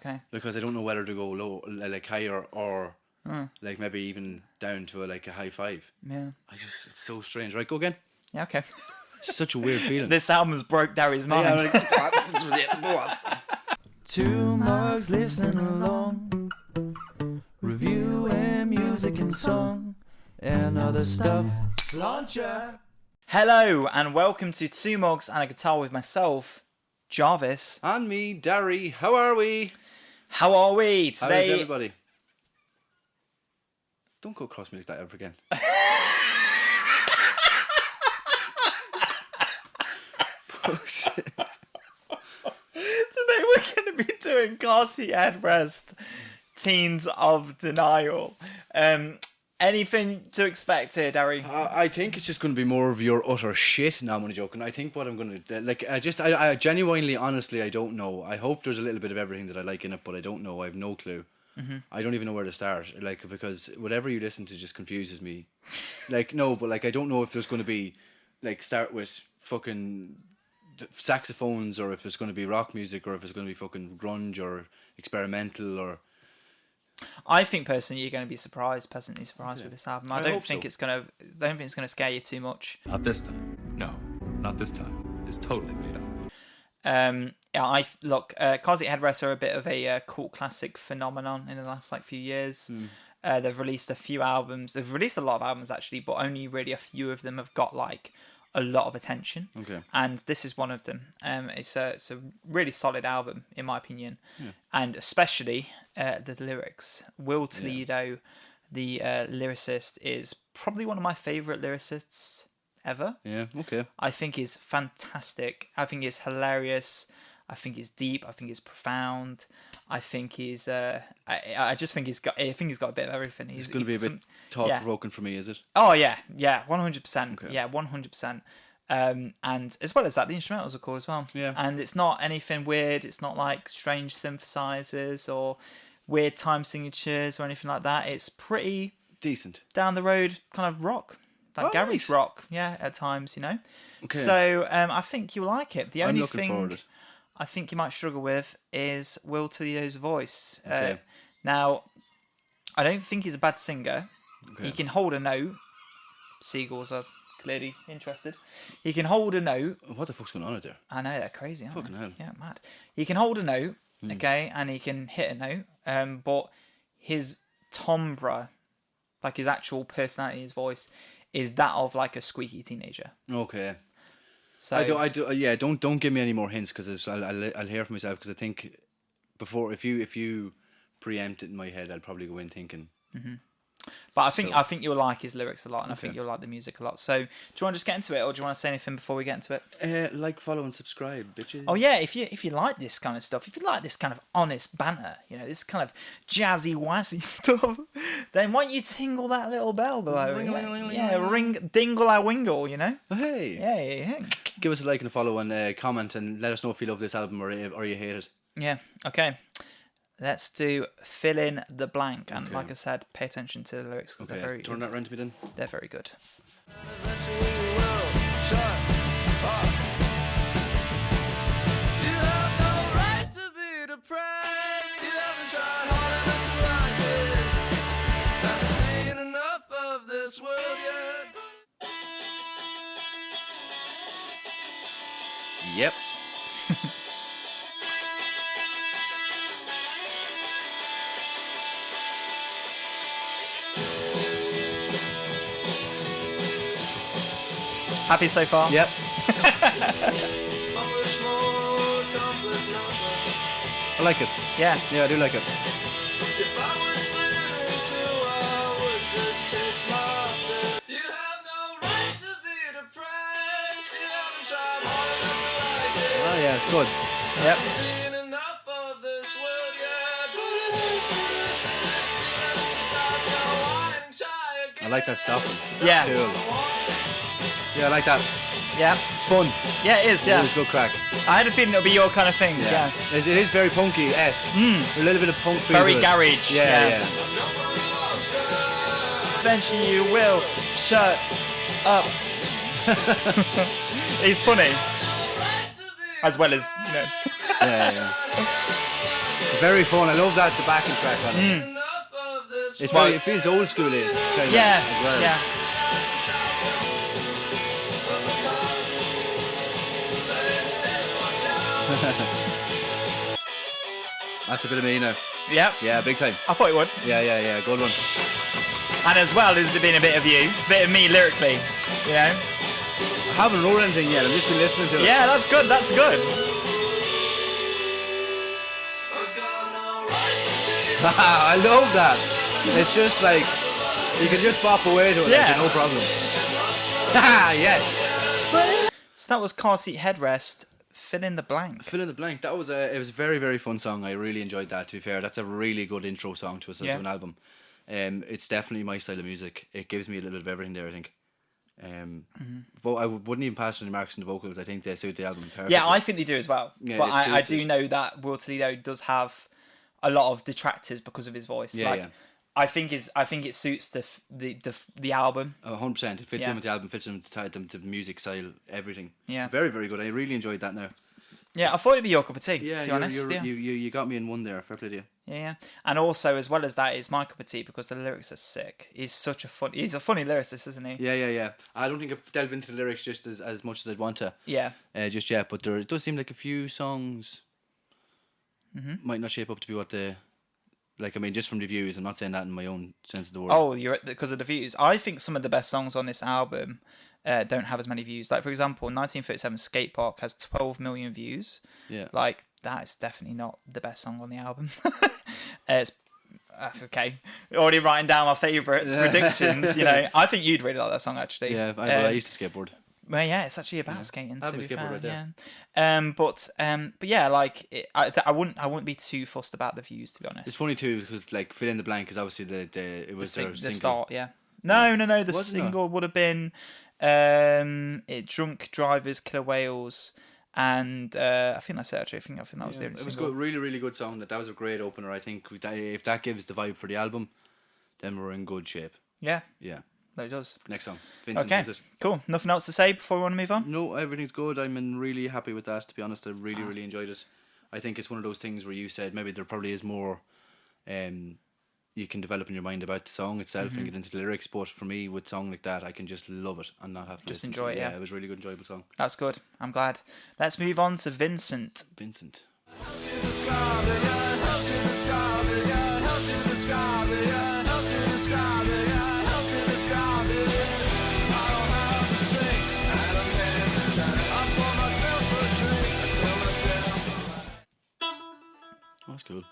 Okay. Because I don't know whether to go low, like higher, or like maybe even down to a high 5. Yeah. It's so strange. Right, go again. Yeah, okay. It's such a weird feeling. This album's broke Dary's mind. Go on. Two mugs listening along, reviewing music and song, and other stuff. Sláinte. Hello, and welcome to Two Mugs and a Guitar with myself, Jarvis. And me, Dary. How are we? How are we today? How's everybody? Don't go across me like that ever again. Oh, shit. Today we're going to be doing Car Seat Headrest, Teens of Denial. Anything to expect here, Dary? I think it's just going to be more of your utter shit. No, I'm only joking. I think what I'm going to... I genuinely, honestly, I don't know. I hope there's a little bit of everything that I like in it, but I don't know. I have no clue. Mm-hmm. I don't even know where to start. Because whatever you listen to just confuses me. I don't know if there's going to be, start with fucking saxophones, or if it's going to be rock music, or if it's going to be fucking grunge or experimental, or... I think personally you're going to be pleasantly surprised with this album. I don't think it's going to scare you too much. Not this time. No, not this time. It's totally made up. Car Seat Headrest are a bit of a cult classic phenomenon in the last few years. They've released a few albums. They've released a lot of albums actually, but only really a few of them have got a lot of attention. Okay. And this is one of them. It's a really solid album in my opinion, and especially the lyrics. Will Toledo, the lyricist, is probably one of my favourite lyricists ever. Yeah. Okay. I think he's fantastic. I think he's hilarious. I think he's deep. I think he's profound. I think he's. I think he's got a bit of everything. It's going to be a bit thought-provoking for me, is it? Oh yeah, 100%. Okay. Yeah, 100%. And as well as that, the instrumentals are cool as well. Yeah. And it's not anything weird. It's not strange synthesizers or weird time signatures or anything like that. It's pretty decent, down the road kind of rock, garage rock. Yeah, at times, Okay. So I think you'll like it. The only thing I think you might struggle with is Will Toledo's voice. Okay. Now, I don't think he's a bad singer. Okay. He can hold a note. Seagulls are clearly interested. He can hold a note. What the fuck's going on out there? I know, they're crazy, aren't Fucking they? hell. Yeah, mad. He can hold a note, okay, and he can hit a note, but his timbre, his actual personality, his voice, is that of a squeaky teenager. Okay. So I do. Yeah, don't give me any more hints, because I'll hear for myself. Because I think before, if you preempt it in my head, I'll probably go in thinking. Mm-hmm. But I think you'll like his lyrics a lot, and I think you'll like the music a lot. So do you want to just get into it, or do you want to say anything before we get into it? Follow, and subscribe, bitches. Oh yeah, if you like this kind of stuff, if you like this kind of honest banter, this kind of jazzy wazzy stuff, then why don't you tingle that little bell below? Ring dingle our wingle, Hey. Yeah. Give us a like and a follow, and comment, and let us know if you love this album or you hate it. Yeah. Okay. Let's do fill in the blank, and like I said, pay attention to the lyrics because they're very good. Turn that round to me then. They're very good. Yep. Happy so far? Yep. I like it. Yeah. Yeah, I do like it. Oh yeah, it's good. Yep. I like that stuff. Yeah. Cool. Yeah, I like that. Yeah. It's fun. Yeah, it is, yeah. It is good crack. I had a feeling it'll be your kind of thing. Yeah. It is very punky-esque. A little bit of punk feel. Very garage. Yeah. Eventually you will shut up. He's funny. As well as, Yeah. Very fun. I love that, the backing track on it. It's very, it feels old school as well. Yeah. That's a bit of me now. Yep. Yeah, big time. I thought it would. Yeah, good one. And as well as it being a bit of you, it's a bit of me lyrically, you know? I haven't wrote anything yet, I've just been listening to it. Yeah, that's good, that's good. I love that. It's just like, you can just bop away to it, Yeah. like, no problem. Yes. So that was Car Seat Headrest. Fill in the blank. Fill in the blank. That was it was a very, very fun song. I really enjoyed that, to be fair. That's a really good intro song to an album. It's definitely my style of music. It gives me a little bit of everything there, I think. But I wouldn't even pass any marks on the vocals. I think they suit the album perfectly. Yeah, I think they do as well. Yeah, but I do know that Will Toledo does have a lot of detractors because of his voice. Yeah. I think it suits the album. 100%. It fits in with the album, fits in with the music style, everything. Yeah. Very, very good. I really enjoyed that now. Yeah, I thought it'd be your cup of tea, Yeah, to be honest. you got me in one there. Fair play to you. Yeah. And also, as well as that, it's my cup of tea because the lyrics are sick. He's a funny lyricist, isn't he? Yeah. I don't think I've delved into the lyrics just as much as I'd want to. Yeah. Just yet, but it does seem like a few songs might not shape up to be what the... Like, I mean, just from the views, I'm not saying that in my own sense of the word. Oh, you're because of the views. I think some of the best songs on this album don't have as many views. Like, for example, 1937 Skate Park has 12 million views. Yeah. Like, that is definitely not the best song on the album. It's okay. Already writing down my favourites, predictions, you know. I think you'd really like that song, actually. Yeah, I used to skateboard. Well, yeah, it's actually about skating. I have To a be skateboard fair, right there. yeah. But yeah, like I wouldn't be too fussed about the views, to be honest. It's funny too because like Fill in the Blank is obviously it was their The single. start, yeah. No. The Was it not? single would have been Drunk Drivers, Killer Whales, and I think that's it. Actually, I think that was the only It was single. good, really, really good song. That was a great opener. I think if that gives the vibe for the album, then we're in good shape. Yeah, Yeah. no, it does. Next song, Vincent. Okay, Is it? cool. Nothing else to say before we want to move on? No, everything's good. I'm really happy with that. To be honest, I really, really enjoyed it. I think it's one of those things where you said maybe there probably is more you can develop in your mind about the song itself and get into the lyrics. But for me, with a song like that, I can just love it and not have to Just listen enjoy to it, Yeah, yeah. it was a really good, enjoyable song. That's good. I'm glad. Let's move on to Vincent. Vincent. Oh, that's cool.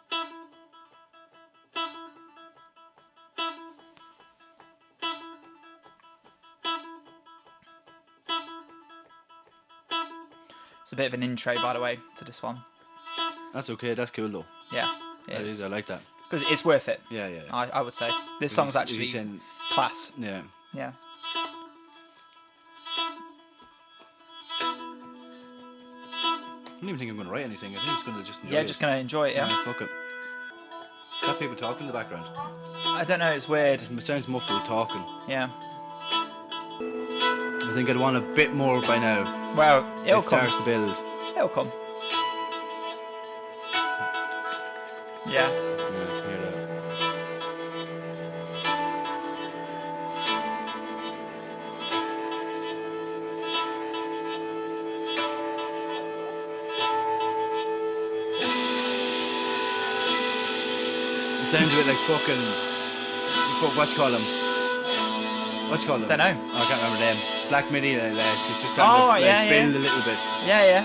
It's a bit of an intro, by the way, to this one. That's okay. That's cool though. Yeah, That is. I like that. because it's worth it. Yeah. I would say this song's If actually he's saying- class. Yeah. Yeah. I don't even think I'm going to write anything. I think I'm just going to just enjoy Yeah, it. just gonna enjoy it. Yeah. Fuck it. Is that people talking in the background? I don't know. It's weird. It sounds muffled talking. Yeah. I think I'd want a bit more by now. Well, it'll It come. starts to build. It'll come. Yeah. Yeah, I can hear that. It sounds a bit like fucking. What you call them? What you call them? Don't know. Oh, I can't remember them. Black Midi, it's just starting Oh, to yeah, build a little bit. Yeah.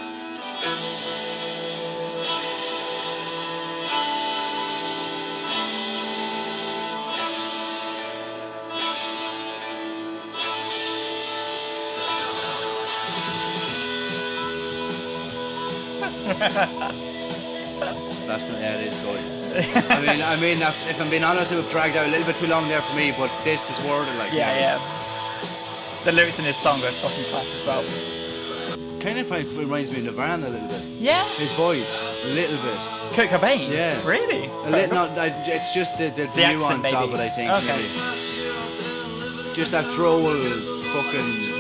It is good. I mean, if I'm being honest, it would dragged out a little bit too long there for me, but this is worded like. Yeah. The lyrics in this song are fucking class as well. Kind of reminds me of Nirvana a little bit. Yeah. His voice, a little bit. Kurt Cobain. Yeah. Really? It's just the accent, nuance maybe. of it, I think. Okay. Maybe. Just that droll fucking.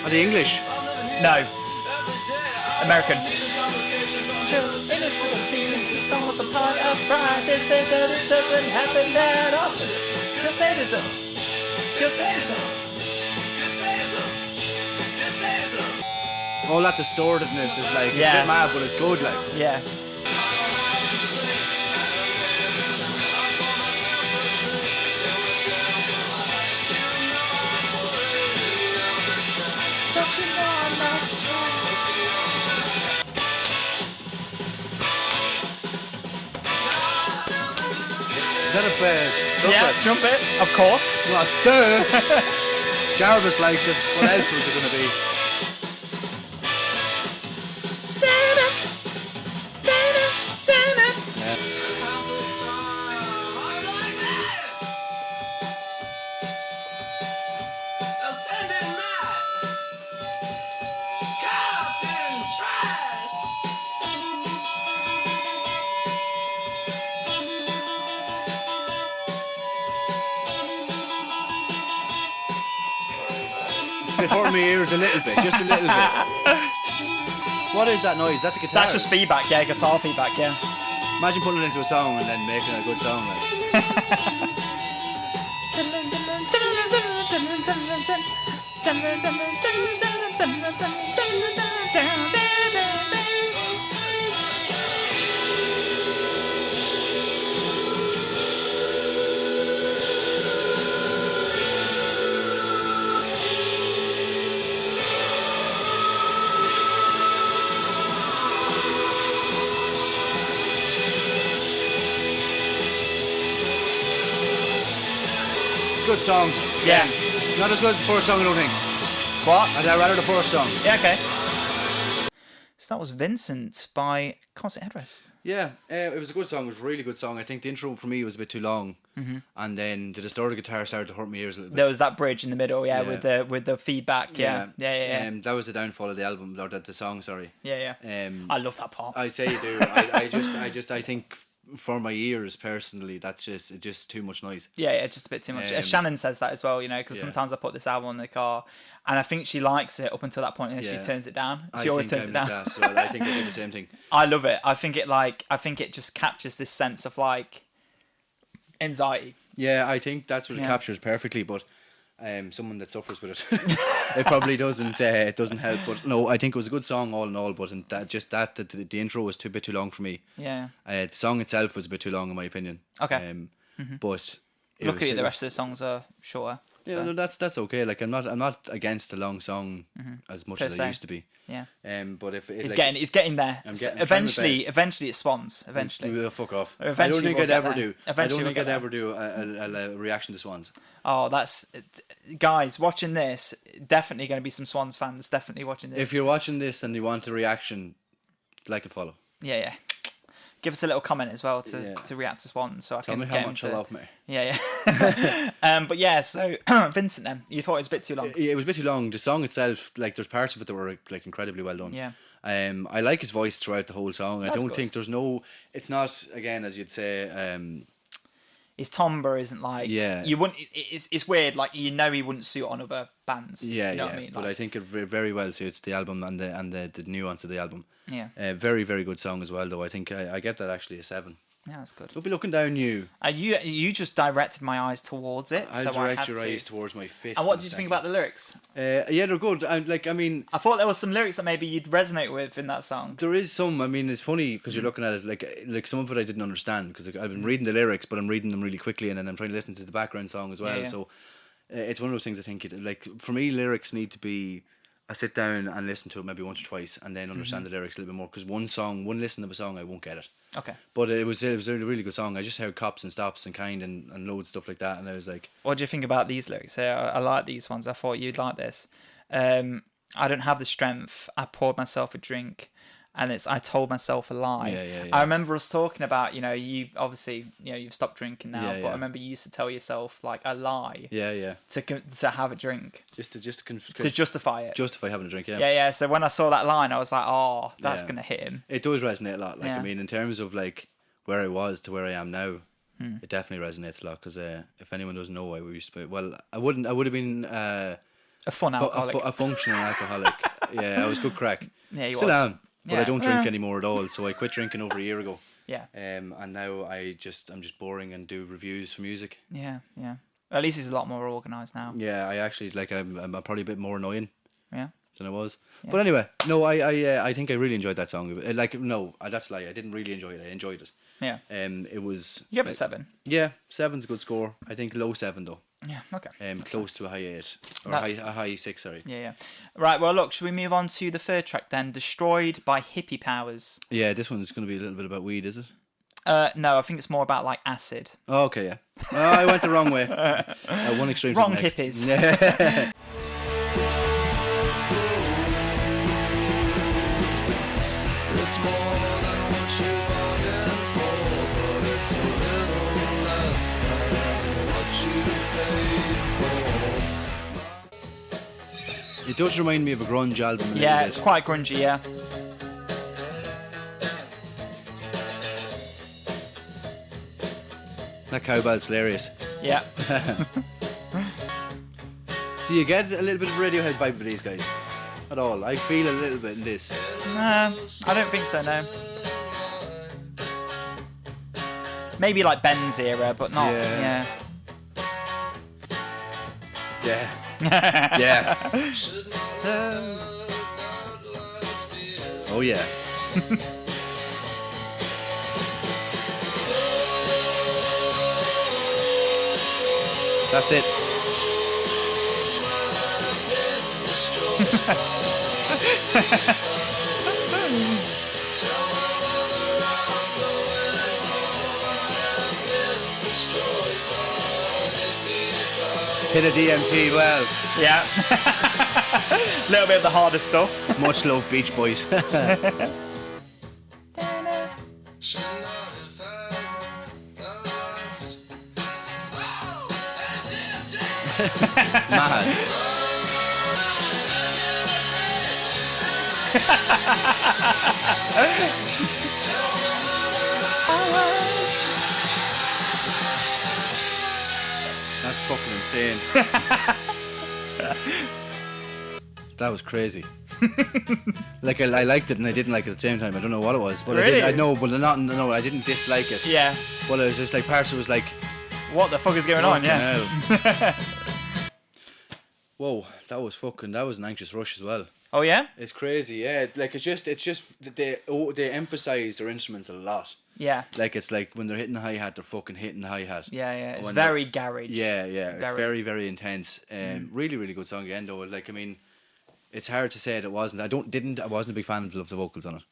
Are they English? No. American. Just in it for the feelings, it's almost a part of pride. They say that it doesn't happen that often. Just say this up. Just say this up. All that distortedness is like, it's a Yeah. bit mad, but it's good, like. Yeah. Is that a trumpet? Yeah, trumpet, of course. What? Duh! Jarvis likes it. What else was it going to be? It hurt my ears a little bit, just a little bit. What is that noise? Is that the guitar? That's just feedback, yeah, guitar feedback, yeah. Imagine putting it into a song and then making a good song. Like. It's a good song. Yeah. Not as good as the first song, I don't think. What? I'd rather the first song. Yeah, okay. So that was Vincent by Car Seat Headrest. Yeah, it was a good song. It was a really good song. I think the intro for me was a bit too long, and then the distorted guitar started to hurt my ears a little bit. There was that bridge in the middle, yeah, with the feedback, yeah. That was the downfall of the album, or the song. Sorry. Yeah. I love that part. I say you do. I think for my ears personally, that's just too much noise. Yeah, just a bit too much. Shannon says that as well, you know, because sometimes I put this album in the car, and I think she likes it up until that point, and then she turns it down. She always turns it down. I think I do the same thing. I love it. I think it just captures this sense of like anxiety. Yeah, I think that's what it captures perfectly. But someone that suffers with it, it probably doesn't. It doesn't help. But no, I think it was a good song all in all. But the intro was a bit too long for me. Yeah. The song itself was a bit too long in my opinion. Okay. But Luckily, the rest of the songs are shorter. Yeah, So. no, that's okay. Like I'm not against a long song as much as I used to be. Yeah. But if He's getting there. I'm trying my Eventually best. it swans. Eventually. Fuck off. Eventually I don't think we'll I'd get ever there. do. Eventually I we'll don't get think I'd ever do a reaction to Swans. Oh, that's guys watching this. Definitely going to be some Swans fans. Definitely watching this. If you're watching this and you want a reaction, like and follow. Yeah. Give us a little comment as well to react to Swans, so I Tell can me get how much him I to... love me. Yeah. But yeah, so Vincent, then you thought it was a bit too long. It was a bit too long. The song itself, like there's parts of it that were like incredibly well done. Yeah. I like his voice throughout the whole song. That's I don't good. think there's no. It's not again as you'd say. His timbre isn't like you wouldn't. It's weird. Like you know, he wouldn't suit on other bands. Yeah, you know what I mean? But Like, I think it very well suits the album and the nuance of the album. Yeah. Very very good song as well. Though I think I get that actually a 7. Yeah, that's good. Don't be looking down you. You just directed my eyes towards it. I so direct I had your to. eyes towards my fist. And what did you think about the lyrics? Yeah, they're good. I mean, I thought there was some lyrics that maybe you'd resonate with in that song. there is some. I mean, it's funny because you're looking at it like some of it I didn't understand because I've been reading the lyrics, but I'm reading them really quickly, and then I'm trying to listen to the background song as well. Yeah. So it's one of those things I think like for me, lyrics need to be. I sit down and listen to it maybe once or twice, and then understand the lyrics a little bit more. Because one listen to a song, I won't get it. Okay. But it was a really good song. I just heard Cops and Stops and Kind and loads of stuff like that, and I was like, What do you think about these lyrics? I like these ones. I thought you'd like this. I don't have the strength. I poured myself a drink, and it's I told myself a lie. Yeah. I remember us talking about you obviously you've stopped drinking now, Yeah, but I remember you used to tell yourself like a lie. Yeah. To have a drink Just to to justify it. justify having a drink. Yeah. So when I saw that line, I was like, oh, that's Yeah. gonna hit him. It does resonate a lot. Like Yeah. I mean, in terms of like where I was to where I am now, it definitely resonates a lot. Because if anyone doesn't know, I used to be. Well, I would have been A fun alcoholic. a functioning alcoholic. Yeah, I was good crack. Yeah, you Still was. am. but I Yeah. don't drink anymore at all. So I quit drinking over a year ago. Yeah. And now I'm just boring and do reviews for music. Yeah. Yeah. At least he's a lot more organised now. Yeah, I actually I'm probably a bit more annoying Yeah. than I was. Yeah. But anyway, no, I think I really enjoyed that song. Like, no, that's a lie. I didn't really enjoy it. I enjoyed it. Yeah. It was. You give it 7. Yeah, 7's a good score. I think low 7 though. Yeah. Okay. Close to a high 8 or a high 6. Sorry. Yeah. Yeah. Right. Well, look. Should we move on to the third track then? Destroyed by Hippie Powers. Yeah, this one's going to be a little bit about weed, is it? No, I think it's more about like acid. Oh, okay, yeah. Oh, I went the wrong way. One extreme. Wrong to the next. hippies. Yeah. It's more than what you bargained for, but it's a little less than what you paid for. It does remind me of a grunge album. a Yeah, little it's bit. quite grungy. Yeah. That cowbell's hilarious. Yeah. Do you get a little bit of Radiohead vibe with these guys? At all? I feel a little bit in this. I don't think so. No. Maybe like Ben's era, but not. Yeah. Yeah. Yeah. Yeah. Oh yeah. That's it. Hit a DMT well. Yeah. A little bit of the harder stuff. Much love, Beach Boys. Mad. That's fucking insane. That was crazy. Like I liked it and I didn't like it at the same time. I don't know what it was, but Really? I know, but no, I didn't dislike it. Yeah. Well, it was just like parts of it was like, What the fuck is going on? fucking Yeah. hell. Whoa, that was an anxious rush as well. Oh yeah. It's crazy, yeah. Like it's just they emphasize their instruments a lot. Yeah. Like it's like when they're hitting the hi hat, they're fucking hitting the hi hat. Yeah. Yeah. It's When very garage. Yeah, yeah. It's Very. very, very intense. Really, really good song again though. Like I mean, it's hard to say that it wasn't. I wasn't a big fan of the vocals on it.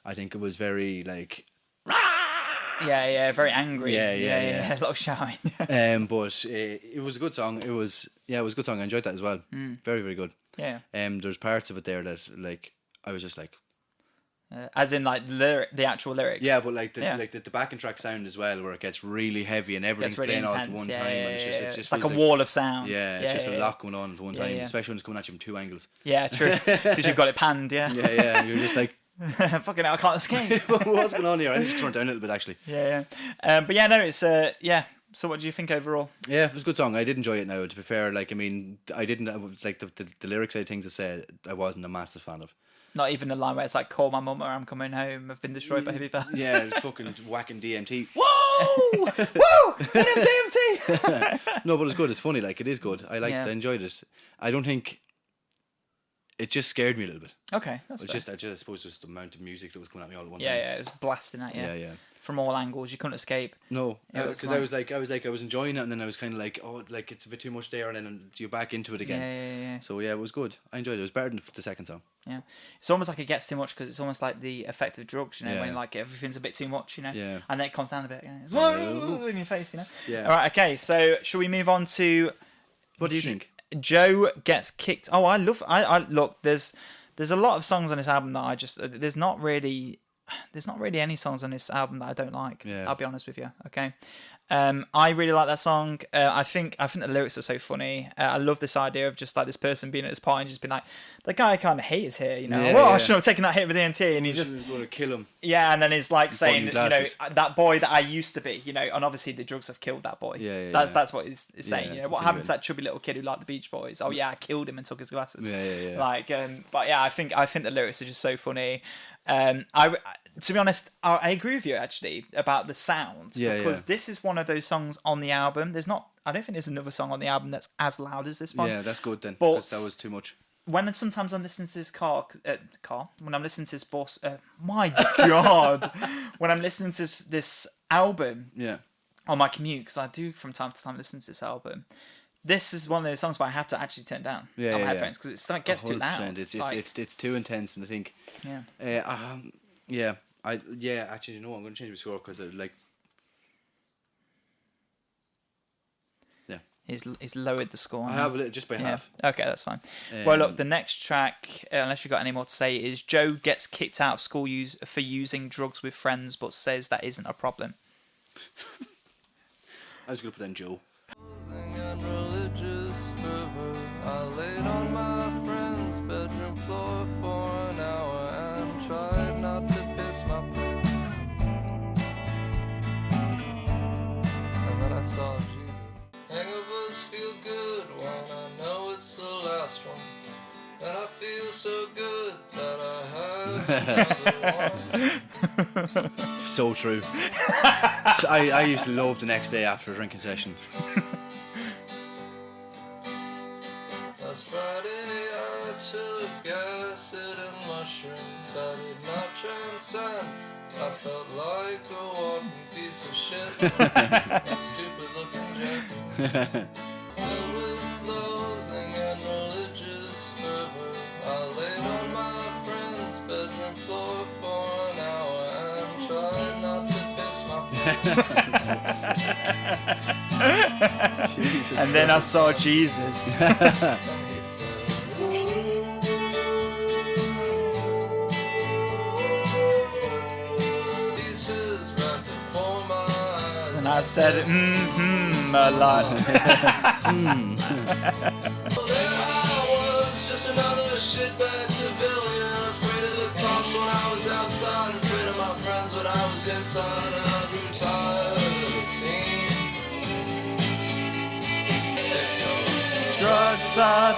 I think it was very like Yeah. Yeah. Very angry. Yeah. A lot of shouting. but it was a good song. It was a good song. I enjoyed that as well. Very, very good. Yeah. There's parts of it there that like I was just like As in like the actual lyrics. yeah, but like Yeah. the backing track sound as well, where it gets really heavy and everything's It's really playing all at intense. one Yeah, time, yeah, and it's yeah, just yeah. it just It's like a feels wall of sound. Yeah, it's just a lot going on at one time, yeah. especially when it's coming at you from two angles. Yeah, true. Because you've got it panned. Yeah. Yeah, you're just like, Fucking hell, I can't escape. what's going on here? I need to turn it down a little bit actually. Yeah. But yeah, no, it's yeah. So what do you think overall? Yeah, it was a good song. I did enjoy it now, to be fair. Like, I mean, I didn't, like, the lyrics side of things I said, I wasn't a massive fan of. Not even the line where it's like, call my mum or I'm coming home. I've been destroyed by hippie powers. Yeah, it's fucking whacking DMT. Whoa! Whoa! DMT! No, but it's good. It's funny. Like, it is good. I liked it. Yeah. I enjoyed it. I don't think... It just scared me a little bit. Okay, that's fair. I suppose just the amount of music that was coming at me all at one Yeah, time. yeah, it was blasting at you. Yeah. From all angles, you couldn't escape. No, It was because I was enjoying it, and then I was kind of like, oh, like it's a bit too much there, and then you're back into it again. Yeah. So yeah, it was good. I enjoyed it. It was better than the second song. Yeah, it's almost like it gets too much because it's almost like the effect of drugs, you know, Yeah. when like everything's a bit too much, you know, Yeah. and then it comes down a bit, it's whoa in your face, you know. Yeah. All right, okay, so shall we move on to? What do you think? Joe gets kicked. Oh, I look. There's a lot of songs on this album that I just there's not really any songs on this album that I don't like. Yeah. I'll be honest with you. Okay. I really like that song. I think the lyrics are so funny. I love this idea of just like this person being at this party and just being like, the guy kind of hates here, you know. Yeah, well, yeah. I should have taken that hit with DNT, and he just going to kill him. yeah, and then he's like saying, you know, glasses. that boy that I used to be, you know, and obviously the drugs have killed that boy. Yeah, That's what he's saying. Yeah, you know, it's what happened to insinuating. that chubby little kid who liked the Beach Boys? Oh yeah, I killed him and took his glasses. Yeah. Like, but yeah, I think the lyrics are just so funny. To be honest, I agree with you actually about the sound because this is one of those songs on the album. I don't think there's another song on the album that's as loud as this one. Yeah, that's good then. But 'cause that was too much. when sometimes I'm listening to this when I'm listening to this boss, my god, when I'm listening to this album Yeah. on my commute, because I do from time to time listen to this album. This is one of those songs where I have to actually turn down on my headphones because it gets too loud. It's too intense, and I think. Yeah. Actually, you know what? I'm going to change my score because like. Yeah. He's lowered the score. I have a little, just by half. Okay, that's fine. Well, look, the next track, unless you've got any more to say, is Joe gets kicked out of school for using drugs with friends, but says that isn't a problem. I was going to put in Joe. And religious fervor, I laid on my friend's bedroom floor for an hour and tried not to piss my pants. And then I saw Jesus. Hangovers feel good when I know it's the last one. Then I feel so good that I have another one. So true. So I used to love the next day after a drinking session. Last Friday I took acid and mushrooms. I did not transcend. I felt like a walking piece of shit. Stupid looking jet. Filled with loathing and religious fervor, I laid on my friend's bedroom floor for an hour and tried not to piss my pants. And then I saw Jesus. And I said, a lot. There I was, just another shitbag civilian, afraid of the cops when I was outside, afraid of my friends when I was inside, and I grew tired of the scene. Drugs are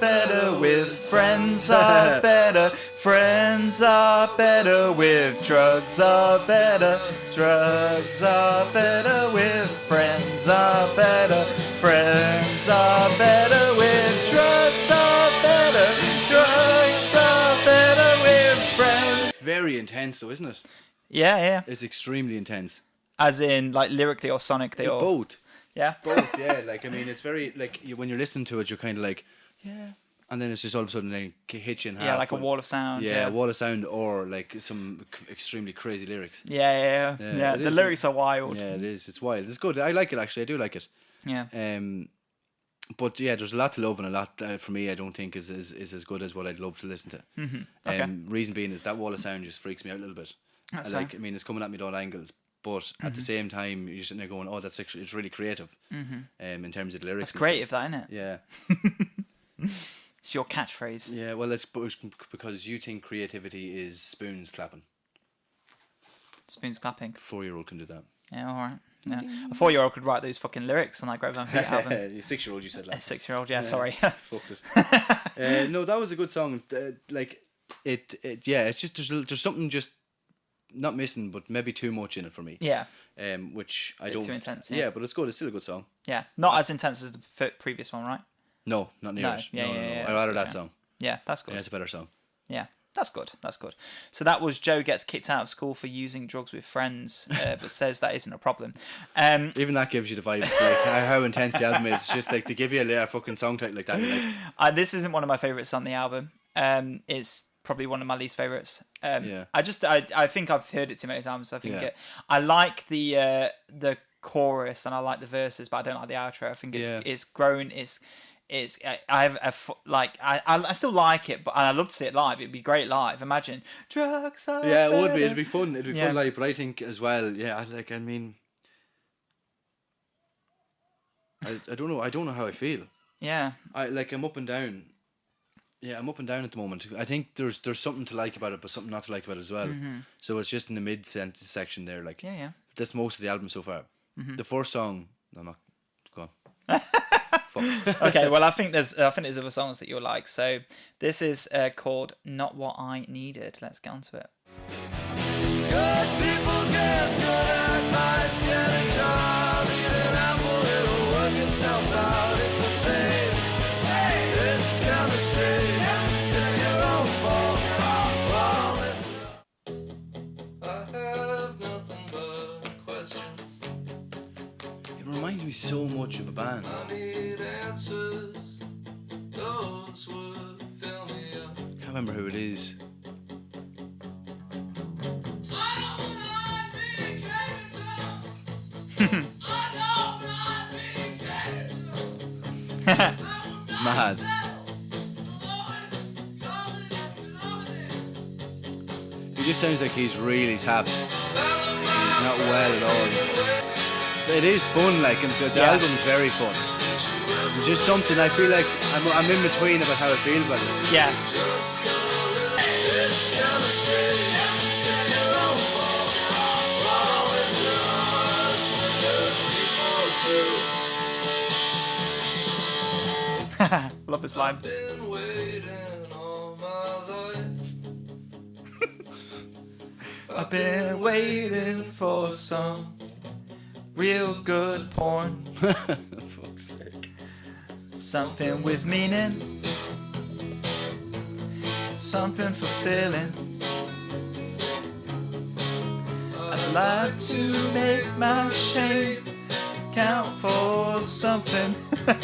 better with friends are better. Friends are better with drugs are better. Drugs are better with friends are better. Friends are better with drugs are better. Drugs are better with friends. Very intense, though, isn't it? Yeah. It's extremely intense. As in, like, lyrically or sonically or... Both. Yeah. Both, yeah. Like, I mean, it's very, like, when you're listening to it, you're kind of like, yeah. And then it's just all of a sudden, like, hit you in half. Yeah, like a wall of sound. Yeah, a wall of sound or, like, some extremely crazy lyrics. Yeah. The lyrics are wild. Yeah, it is. It's wild. It's good. I like it, actually. I do like it. Yeah. But, yeah, there's a lot to love and a lot, for me, I don't think is as good as what I'd love to listen to. Mm-hmm. Okay. Reason being is that wall of sound just freaks me out a little bit. That's I mean, it's coming at me at all angles. But at the same time, you're sitting there going, "Oh, that's actually it's really creative." In terms of the lyrics, That's creative, that, isn't it? Yeah, It's your catchphrase. yeah. Well, it's because you think creativity is spoons clapping. Spoons clapping. 4-year-old can do that. Yeah, all right. Yeah. A 4-year-old could write those fucking lyrics on that Grave Van Fleet album. Your 6-year-old, you said A last. 6-year-old, yeah, sorry. Fucked it. No, that was a good song. Like it. Yeah, it's just there's something just not missing, but maybe too much in it for me. Yeah. Which I don't. Too intense. Yeah, but it's good. It's still a good song. Yeah. Not as intense as the previous one, right? No, not near No, it. yeah, No. yeah, I'd rather that's that good, song. Yeah, that's good. Yeah, it's a better song. Yeah. That's good. So that was Joe gets kicked out of school for using drugs with friends, but says that isn't a problem. Even that gives you the vibe, like how intense the album is. It's just like to give you a fucking song title like that. You're like, This isn't one of my favorites on the album. It's probably one of my least favorites. Yeah. I think I've heard it too many times. I think Yeah. I like the chorus and I like the verses, but I don't like the outro. I think it's grown. it's I still like it, but I'd love to see it live. It'd be great live. Imagine drugs are Yeah, it would be. better. It'd be fun. It'd be Yeah. fun live. But I think as well. Yeah, I mean, I don't know. I don't know how I feel. Yeah. I'm up and down. Yeah, I'm up and down at the moment. I think there's something to like about it, but something not to like about it as well. So it's just in the mid section there. Like, Yeah. that's most of the album so far. The first song, I'm not. Go on. Fuck. Okay. Well, I think there's other songs that you'll like. So this is called "Not What I Needed." Let's get onto it. Good people give good advice, get a job, eat an apple, it'll work itself out. It's a fate, it's chemistry, it's your own fault. I have nothing but questions. It reminds me so much of a band. I need answers, those would fill me up. Can't remember who it is. It's mad. He just sounds like he's really tapped. He's not well at all. It is fun, like, and the album's very fun. There's just something I feel like I'm in between about how I feel about it. Yeah. It's chemistry, it's your own fault. All is yours, we're just people too. Love this line. Been waiting all my life. I've been waiting for some real good porn. Fuck's sake. Something with meaning. Something fulfilling. I'd like to make my shame count for something. His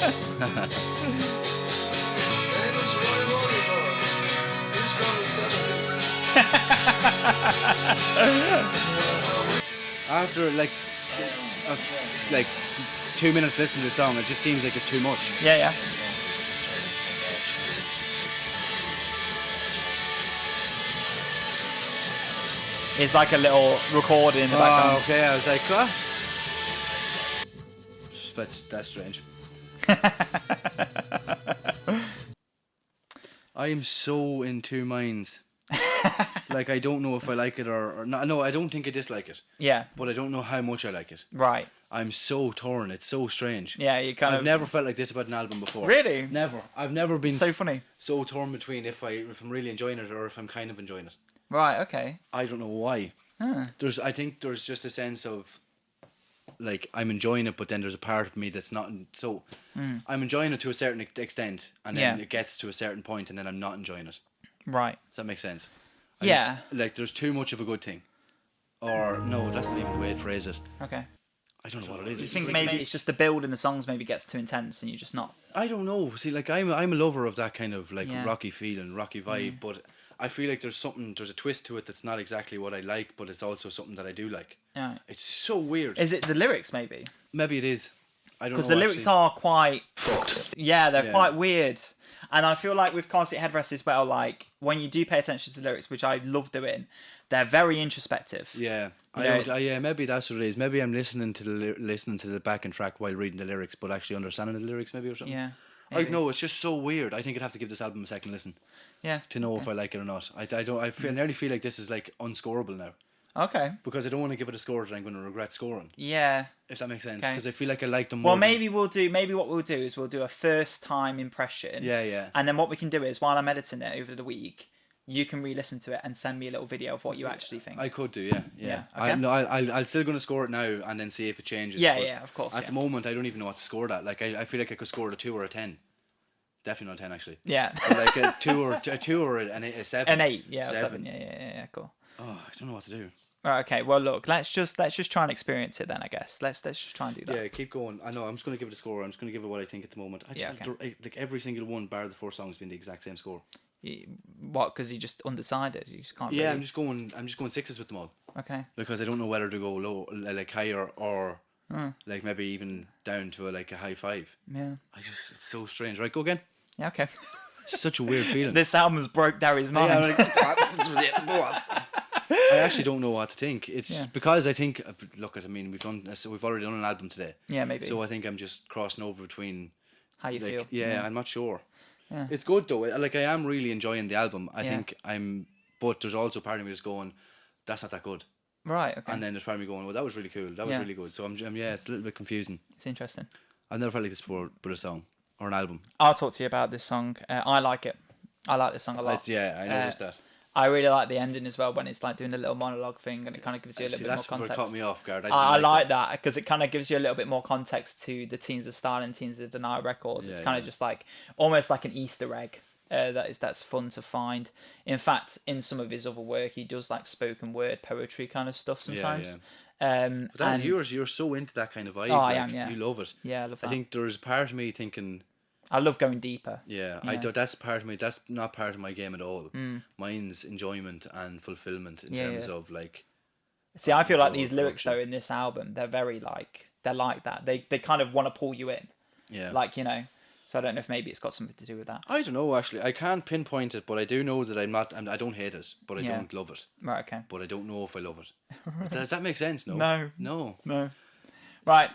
name is Roy Motorboy. He's from the 70s. After like 2 minutes listening to the song, it just seems like it's too much. Yeah. It's like a little recording in the Oh, background. okay. I was like, what? That's strange. I am so in two minds. Like, I don't know if I like it or not. No, I don't think I dislike it. Yeah. But I don't know how much I like it. Right. I'm so torn. It's so strange. Yeah, you kind I've of... never felt like this about an album before. Really? Never. I've never been So funny. so torn between if I'm really enjoying it or if I'm kind of enjoying it. Right, okay. I don't know why. Huh. I think there's just a sense of like I'm enjoying it, but then there's a part of me that's not. So I'm enjoying it to a certain extent, and then it gets to a certain point, and then I'm not enjoying it. Right. Does that make sense? Yeah. Like there's too much of a good thing, or no, that's not even the way to phrase it. Okay. I don't know what it is. Do you think maybe it's just the build in the songs maybe gets too intense and you're just not... I don't know. See, like I'm a lover of that kind of like Yeah. rocky feeling, rocky vibe, but I feel like there's a twist to it that's not exactly what I like, but it's also something that I do like. Yeah. It's so weird. Is it the lyrics maybe? Maybe it is. I don't know. Because the lyrics are quite... fucked. Yeah, they're Yeah. quite weird. And I feel like with Car Seat Headrest as well, like, when you do pay attention to the lyrics, which I love doing, they're very introspective. Yeah, You know- yeah, maybe that's what it is. Maybe I'm listening to the backing track while reading the lyrics, but actually understanding the lyrics, maybe or something. Yeah. I maybe. know it's just so weird. I think I'd have to give this album a second listen Yeah. to know if I like it or not. I don't. I nearly feel like this is like unscorable now Okay. because I don't want to give it a score that I'm going to regret scoring. Yeah. If that makes sense, Okay. because I feel like I like them more. Well, maybe what we'll do is we'll do a first time impression. Yeah. And then what we can do is while I'm editing it over the week, you can re-listen to it and send me a little video of what you actually think. I could do, yeah. Yeah, I okay. no, I'll still going to score it now and then see if it changes. Yeah, but yeah, of course. At the moment, I don't even know what to score that. Like, I feel like I could score it a 2 or a 10. Definitely not a 10, actually. Yeah. But like a 2 or a 7. An 8, yeah, or 7. Yeah, cool. Oh, I don't know what to do. Right, okay. Well, look, let's just try and experience it then. I guess let's just try and do that. Yeah, keep going. I know. I'm just going to give it a score. I'm just going to give it what I think at the moment. Yeah, okay. Like every single one, bar the 4 songs, been the exact same score. What? Because you're just undecided. You just can't. Yeah, really... I'm just going 6s with them all Okay. because I don't know whether to go low, like higher or like maybe even down to a high 5. Yeah. It's so strange. Right, go again. Yeah. Okay. It's such a weird feeling. This album's broke Dary's mind. Yeah, I actually don't know what to think. It's because I think, look, I mean, we've already done an album today. Yeah, maybe. So I think I'm just crossing over between How you feel. Yeah, I'm not sure. Yeah. It's good though. Like, I am really enjoying the album. I Yeah. think but there's also part of me that's going, that's not that good. Right. Okay. And then there's part of me going, well, that was really cool. That was really good. So it's a little bit confusing. It's interesting. I've never felt like this before with a song or an album. I'll talk to you about this song. I like it. I like this song a lot. I noticed that. I really like the ending as well when it's like doing a little monologue thing and it kind of gives you a little bit more context. That's what caught me off guard. I like that because it kind of gives you a little bit more context to the Teens of Style and Teens of Denial records. It's kind of just like almost like an Easter egg that's fun to find. In fact, in some of his other work, he does like spoken word poetry kind of stuff sometimes. But you're so into that kind of vibe. I am. Yeah, you love it. Yeah, I love that. I think there's part of me thinking, I love going deeper. Yeah, I do. That's part of me. That's not part of my game at all. Mine's enjoyment and fulfillment in terms of like. See, I feel like these lyrics though in this album, they're very they're like that. They kind of want to pull you in. Yeah. Like, you know, so I don't know if maybe it's got something to do with that. I don't know actually. I can't pinpoint it, but I do know that I don't hate it, but I don't love it. Right. Okay. But I don't know if I love it. Does that make sense? No. No. Right.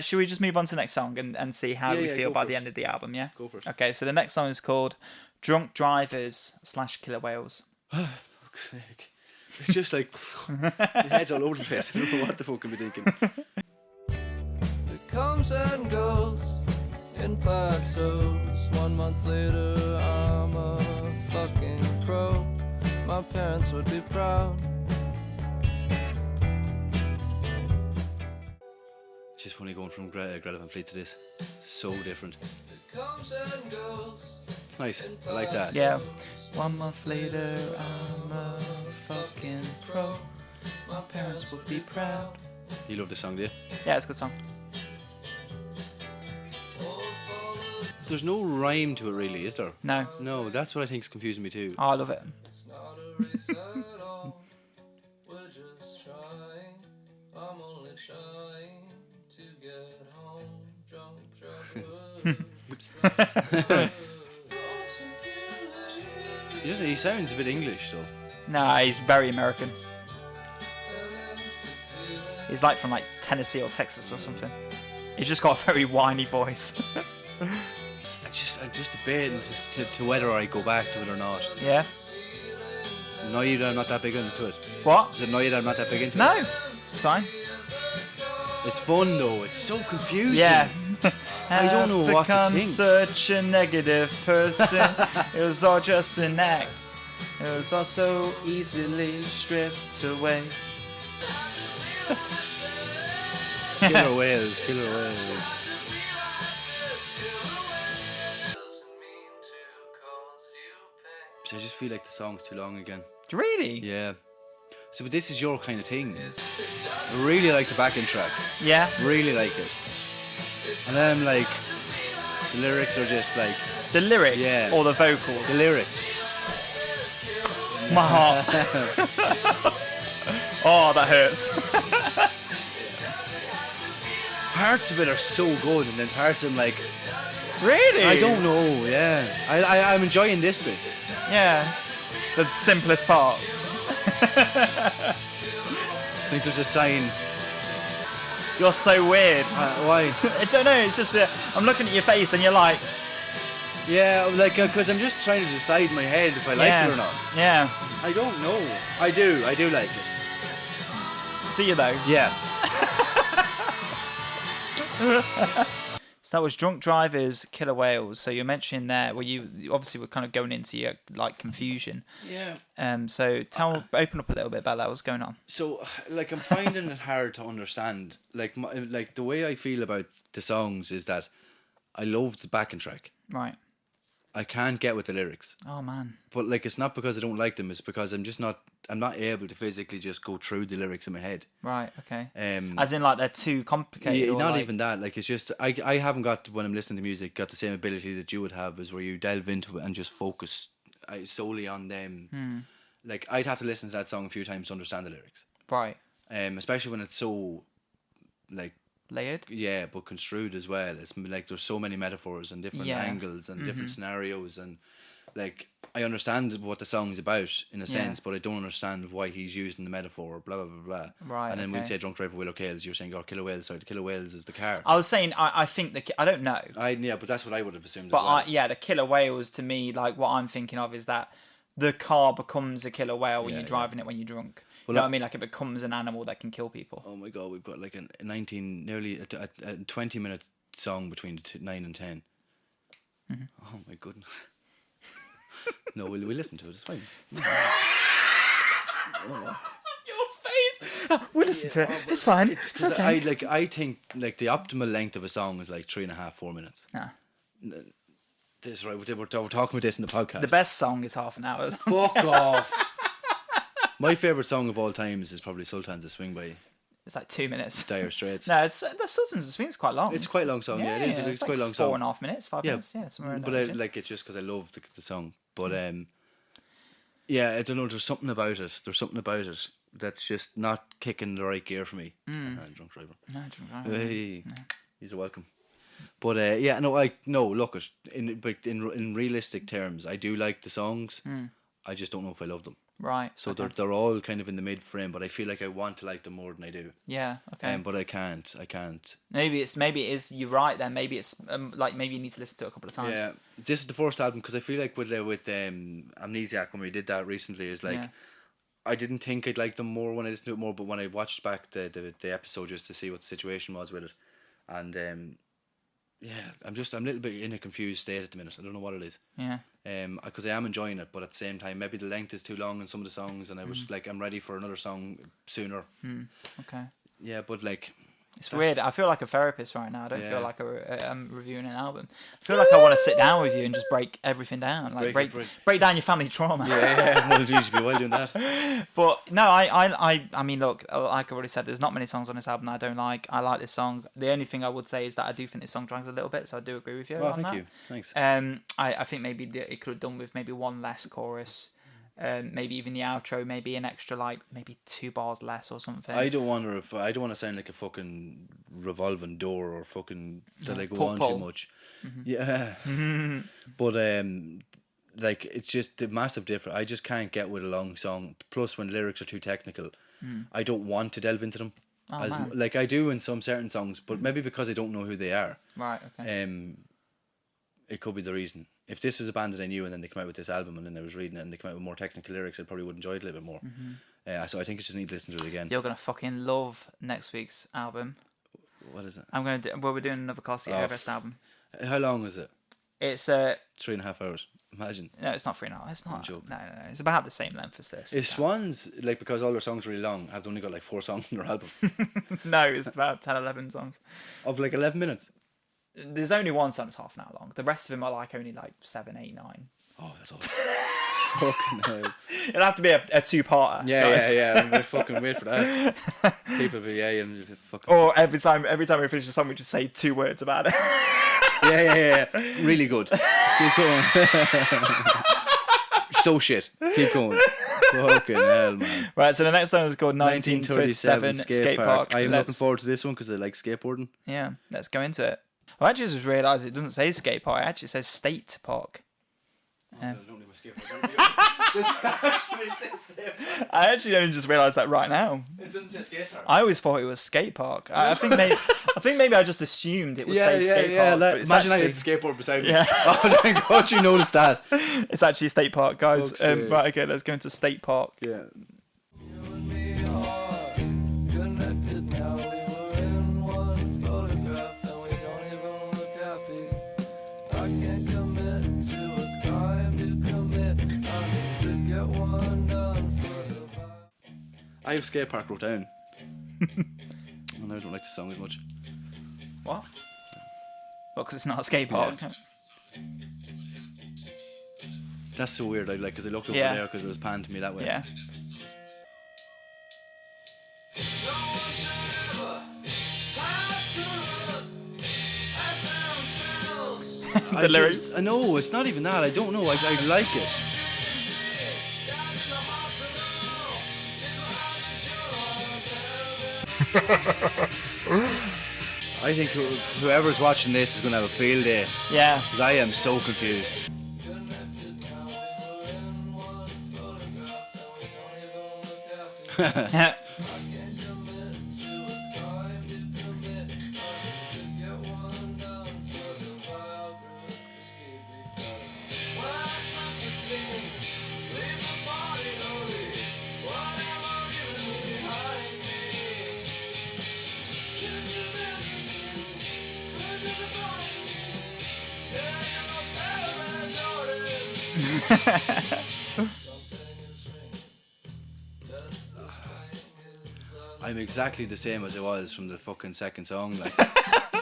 Should we just move on to the next song and see how we feel by the end of the album, yeah? Go for it. Okay, so the next song is called Drunk Drivers / Killer Whales. Fuck's sake. It's just like, your head's all over the place. I don't know what the fuck I'm thinking. It comes and goes in plateaus. 1 month later, I'm a fucking pro. My parents would be proud. It's just funny going from Greta Van Fleet to this. It's so different. It comes and goes. It's nice. I like that. Yeah. 1 month later, I'm a fucking pro. My parents would be proud. You love this song, do you? Yeah, it's a good song. There's no rhyme to it really, is there? No. No, that's what I think is confusing me too. Oh, I love it. It's not a race at all. We're just trying. I'm only trying to get home. Drunk driver. He sounds a bit English though. Nah, he's very American. He's like from like Tennessee or Texas or something. He's just got a very whiny voice. I'm just debating to whether I go back to it or not. Yeah. Annoyed that I'm not that big into it. What? Is it annoyed that I'm not that big into it? No. It's fine. It's fun though. It's so confusing. Yeah. I don't know what to become think. such a negative person. It was all just an act. It was all so easily stripped away. Killer whales. I just feel like the song's too long again. Really? Yeah. So, but this is your kind of thing. I really like the backing track. Yeah. Really like it. And then I'm like, the lyrics are just like... The lyrics or the vocals? The lyrics. My heart. Oh, that hurts. Parts of it are so good, and then parts of them like... Really? I don't know, yeah. I'm enjoying this bit. Yeah. The simplest part. I think there's a sign. You're so weird. Why? I don't know, it's just... I'm looking at your face and you're like... Yeah, like, because I'm just trying to decide in my head if I like it or not. Yeah. I don't know. I do like it. Do you though? Yeah. So that was Drunk Drivers, Killer Whales. So you're mentioning there, well, you obviously were kind of going into your like confusion. Yeah. So open up a little bit about that. What's going on? So, like, I'm finding it hard to understand. Like, like the way I feel about the songs is that I love the backing track. Right. I can't get with the lyrics. Oh man. But like, it's not because I don't like them. It's because I'm not able to physically just go through the lyrics in my head. Right. Okay. As in, like, they're too complicated. Yeah, or not like... even that. Like, it's just I haven't got, when I'm listening to music, got the same ability that you would have, is where you delve into it and just focus solely on them. Like, I'd have to listen to that song a few times to understand the lyrics. Right. Especially when it's so like layered. Yeah, but construed as well. It's like there's so many metaphors and different angles and different scenarios, and like I understand what the song's about in a sense, but I don't understand why he's using the metaphor. Blah blah blah blah. Right. And then okay. we'd say drunk driver Willow Kales. You're saying, oh, Killer Whales. Sorry, the Killer Whales is the car. I was saying I think I don't know. Yeah, but that's what I would have assumed. But as well. the killer whales to me, like what I'm thinking of is that the car becomes a killer whale when you're driving it when you're drunk. You know what I mean? Like it becomes an animal that can kill people. Oh my god, we've got like nearly a 20-minute song between 9 and 10. Mm-hmm. Oh my goodness. No, we'll listen to it. It's fine. Your face. We'll listen to it. It's fine. It's okay. I think like the optimal length of a song is like 3.5, 4 minutes. Nah. This right. We're talking about this in the podcast. The best song is half an hour. Fuck off. My favourite song of all times is probably Sultans of Swing by It's like 2 minutes. Dire Straits. No, it's the Sultans of Swing is quite long. It's quite a long song, yeah. It is. It's quite a long song. 4.5 minutes, 5 minutes, somewhere in but that. like it's just because I love the song. But yeah, I don't know. There's something about it. That's just not kicking the right gear for me. Drunk driver. No, drunk driver. Hey, you're welcome. But look, in realistic terms, I do like the songs. I just don't know if I love them. Right. So they're all kind of in the mid frame, but I feel like I want to like them more than I do. Yeah. Okay. But I can't. Maybe it is. You're right. Then maybe it's like maybe you need to listen to it a couple of times. Yeah. This is the first album because I feel like with Amnesiac when we did that recently is like. Yeah. I didn't think I'd like them more when I listened to it more, but when I watched back the episode just to see what the situation was with it, and I'm a little bit in a confused state at the minute. I don't know what it is. Yeah. Because I am enjoying it, but at the same time, maybe the length is too long in some of the songs, and I was like, I'm ready for another song sooner. Okay. Yeah, but like. It's weird. I feel like a therapist right now. I don't feel like I'm reviewing an album. I feel like I want to sit down with you and just break everything down, like break down your family trauma. Yeah, well, geez, you'd be well doing that. But no, I mean, look, like I already said, there's not many songs on this album that I don't like. I like this song. The only thing I would say is that I do think this song drags a little bit, so I do agree with you on that. Thank you. Thanks. I think maybe it could have done with maybe one less chorus. Maybe even the outro, maybe an extra maybe 2 bars less or something. I don't want to sound like a fucking revolving door or fucking that I go on too much. Yeah, but like it's just the massive difference. I just can't get with a long song. Plus, when lyrics are too technical, I don't want to delve into them. Like I do in some certain songs, but maybe because I don't know who they are. Right. Okay. It could be the reason. If this is a band that I knew and then they come out with this album and then I was reading it and they come out with more technical lyrics, I probably would enjoy it a little bit more. So I think I just need to listen to it again. You're gonna fucking love next week's album. What is it? We're doing another Car Seat Headrest album. How long is it? It's 3.5 hours. Imagine. No, it's not 3.5. It's not. No. It's about the same length as this. Is Swans like because all their songs are really long? Have they only got like 4 songs on their album? No, it's about 10, 11 songs. Of like 11 minutes. There's only one song that's half an hour long. The rest of them are like only like 7, 8, 9. Oh, that's all. Fucking hell. It'll have to be a 2-parter. Yeah. We'll fucking wait for that. People be and fucking. Or every time we finish a song, we just say 2 words about it. Yeah. Really good. Keep going. So shit. Keep going. Fucking hell, man. Right, so the next song is called 1937 Skate Park. I'm looking forward to this one because I like skateboarding. Yeah, let's go into it. I actually just realised it doesn't say skate park, it actually says state park. I don't need my skateboard. Does it actually say skate park? I actually only just realised that right now. It doesn't say skate park. I always thought it was skate park. I think maybe I just assumed it would say skate park. Like, imagine I had the skateboard beside me. Yeah. Oh, thank God you noticed that. It's actually state park, guys. Right, okay, let's go into state park. Yeah. I have skate park wrote down. And I don't like the song as much. What? Well, because it's not a skate park. Yeah. That's so weird. Because I looked over there because it was panned to me that way. Yeah. The lyrics. I know it's not even that. I don't know. I like it. I think whoever's watching this is going to have a field day. Yeah. Because I am so confused. I'm exactly the same as I was from the fucking second song. Like,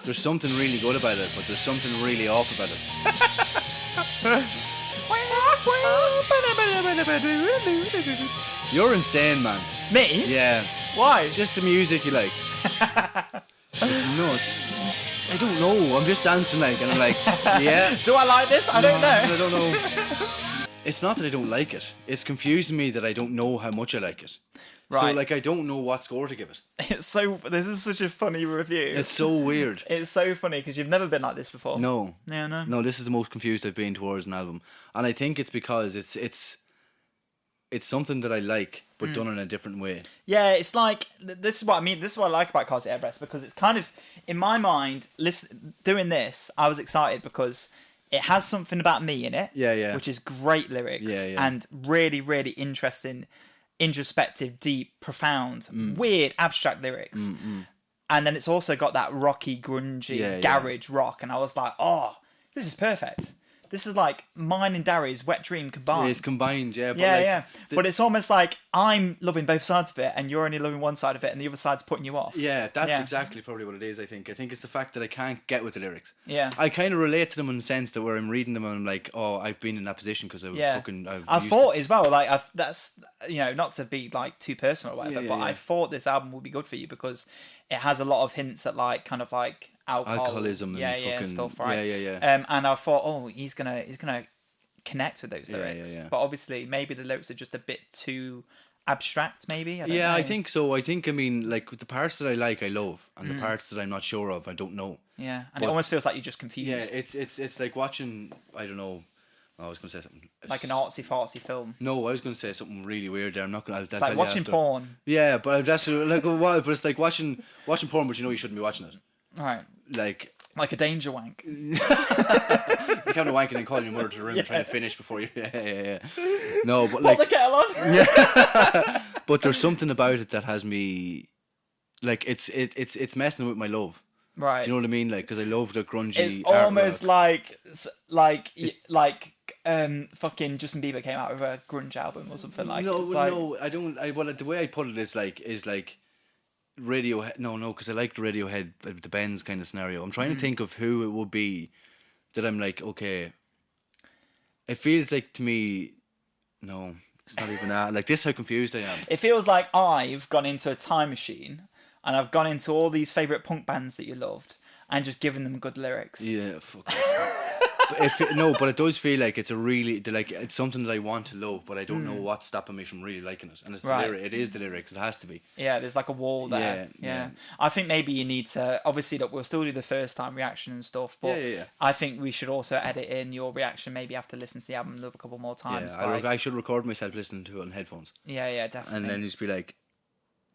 there's something really good about it, but there's something really off about it. You're insane, man. Me? Yeah. Why? Just the music you like. It's nuts. I don't know. I'm just dancing like, and I'm like, yeah. Do I like this? I don't know. I don't know. It's not that I don't like it. It's confusing me that I don't know how much I like it. So, Right. like, I don't know what score to give it. It's so. This is such a funny review. It's so weird. It's so funny because you've never been like this before. No. Yeah, no. No, this is the most confused I've been towards an album. And I think it's because it's something that I like, but done in a different way. Yeah, it's like this is what I mean. This is what I like about Car Seat Headrest because it's kind of in my mind. Doing this, I was excited because it has something about me in it. Yeah, yeah. Which is great lyrics. Yeah, yeah. And really, really interesting, introspective, deep, profound, weird, abstract lyrics. And then it's also got that rocky, grungy garage rock, and I was like, oh, this is perfect. This is like mine and Dary's wet dream combined. It's combined, yeah. But Yeah, like, yeah. But it's almost like I'm loving both sides of it and you're only loving one side of it and the other side's putting you off. Yeah, that's exactly probably what it is, I think. I think it's the fact that I can't get with the lyrics. Yeah. I kind of relate to them in the sense that where I'm reading them and I'm like, oh, I've been in that position because I thought as well, like, that's, you know, not to be like too personal or whatever, but I thought this album would be good for you because it has a lot of hints at like, kind of like alcoholism and fucking stuff, right? Yeah. And I thought, oh, he's gonna connect with those lyrics. Yeah. But obviously, maybe the lyrics are just a bit too abstract. Maybe. I don't know. I think so. I mean, like with the parts that I like, I love, and the parts that I'm not sure of, I don't know. Yeah, and it almost feels like you're just confused. Yeah, it's like watching. I don't know. I was going to say something like an artsy fartsy film. No, I was going to say something really weird there. I'm not going to. It's like watching porn. Yeah, but that's like a while. But it's like watching porn, but you know you shouldn't be watching it. Right. Like a danger wank. You kind of wanking and calling your mother to the room trying to finish before you. Yeah. No, but like. Put the kettle on. Yeah. But there's something about it that has me, like it's messing with my love. Right. Do you know what I mean? Like, because I love the grungy. It's almost like fucking Justin Bieber came out with a grunge album or something like. No, I don't. Well, the way I put it is like Radiohead. No, because I like the Radiohead, the Benz kind of scenario. I'm trying to think of who it would be that I'm like, okay. It feels like to me, no, it's not even that. Like this, how confused I am. It feels like I've gone into a time machine and I've gone into all these favourite punk bands that you loved and just given them good lyrics. Yeah, fuck. But it does feel like it's it's something that I want to love, but I don't know what's stopping me from really liking it. And it's it is the lyrics. It has to be. Yeah, there's like a wall there. Yeah. I think maybe you need to. Obviously, look, we'll still do the first time reaction and stuff, but I think we should also edit in your reaction. Maybe after listening to the album a couple more times. Yeah, I should record myself listening to it on headphones. Yeah, definitely. And then just be like,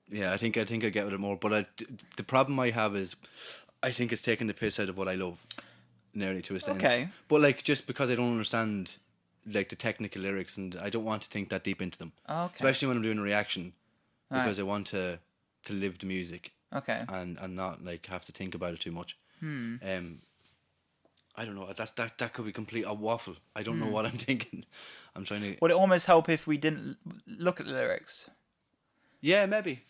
yeah, I think I get with it more. But the problem I have is, I think it's taking the piss out of what I love. Nearly to a extent. Okay. But like just because I don't understand like the technical lyrics and I don't want to think that deep into them. Okay. Especially when I'm doing a reaction. Because I want to live the music. Okay. And not like have to think about it too much. I don't know. That could be complete a waffle. I don't know what I'm thinking. I'm trying to. Would it almost help if we didn't look at the lyrics? Yeah, maybe.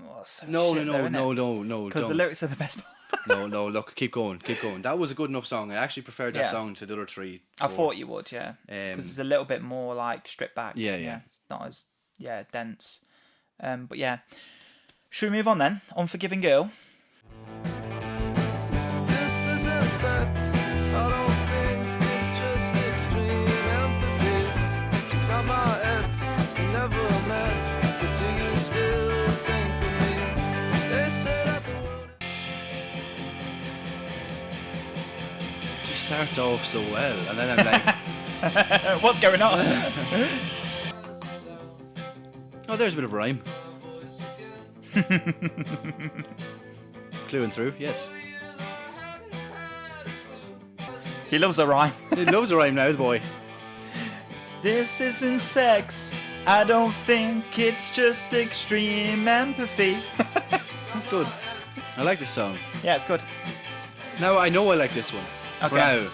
Oh, so no. Because the lyrics are the best part. No, look, keep going. That was a good enough song. I actually preferred that song to the other three. I thought you would, yeah. Because it's a little bit more like stripped back. Yeah. It's not as, dense. But yeah. Should we move on then? Unforgiving Girl. This isn't sex. I don't think it's just extreme empathy. She's not my ex. We never met. But do you still think of me? They say that the world is... starts off so well, and then I'm like, What's going on? oh, there's a bit of rhyme. Cluing through, yes. He loves a rhyme. He loves a rhyme now, the boy. This isn't sex. I don't think it's just extreme empathy. That's good. I like this song. Yeah, it's good. Now I know I like this one. For Okay. now.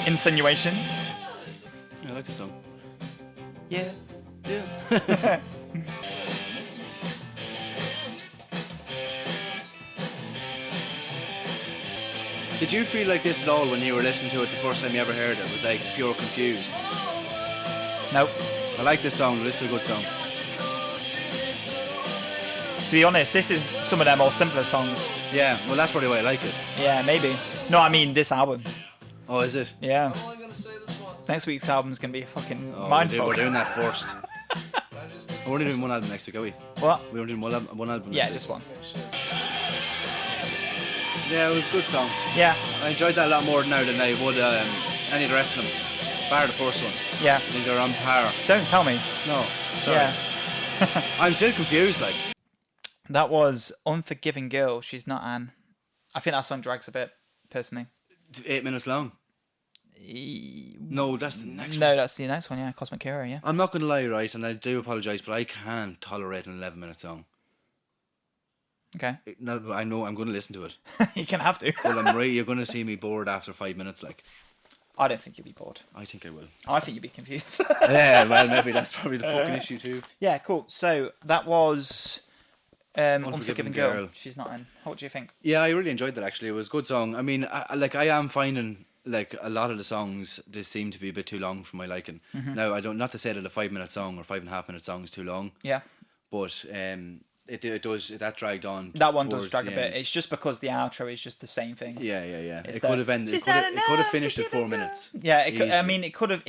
Insinuation. I like this song. Yeah. Yeah. Did you feel like this at all when you were listening to it the first time you ever heard it? It was like pure confused. Nope. I like this song. This is a good song. To be honest, this is some of their more simpler songs. Yeah, well, that's probably why I like it. Yeah, maybe. No, I mean this album. Oh, is it? Yeah. Next week's album's gonna be a fucking Oh, mindfuck. we're doing that first. We're only doing one album next week, are we? What? We're only doing one album Yeah, next just week. one. Yeah, it was a good song. Yeah. I enjoyed that a lot more now than I would any of the rest of them. Bar the first one. Yeah. I think they're on par. Don't tell me. No, sorry. Yeah. I'm still confused, like. That was Unforgiving Girl. She's not Anne. I think that song drags a bit, personally. 8 minutes long. No, that's the next one. No, that's the next one, yeah. Cosmic Hero, yeah. I'm not going to lie, right, and I do apologise, but I can't tolerate an 11-minute song. Okay. No, I know I'm going to listen to it. You can have to. Well, I'm right. You're going to see me bored after 5 minutes, like. I don't think you'll be bored. I think I will. I think you'll be confused. Yeah, well, maybe that's probably the fucking issue too. Yeah, cool. So that was Unforgiving Girl. Girl. She's not in. What do you think? Yeah, I really enjoyed that. Actually, it was a good song. I mean, I am finding like a lot of the songs they seem to be a bit too long for my liking. Mm-hmm. Now, I don't not to say that a 5-minute song or 5.5-minute song is too long, Yeah. but it does that dragged on. That one does towards drag a the bit. end. It's just because the outro is just the same thing. Yeah. It's It could have ended. It "She's could not have enough, finished at 4 forgiving minutes. girl." Yeah, I Easily. mean, it could have.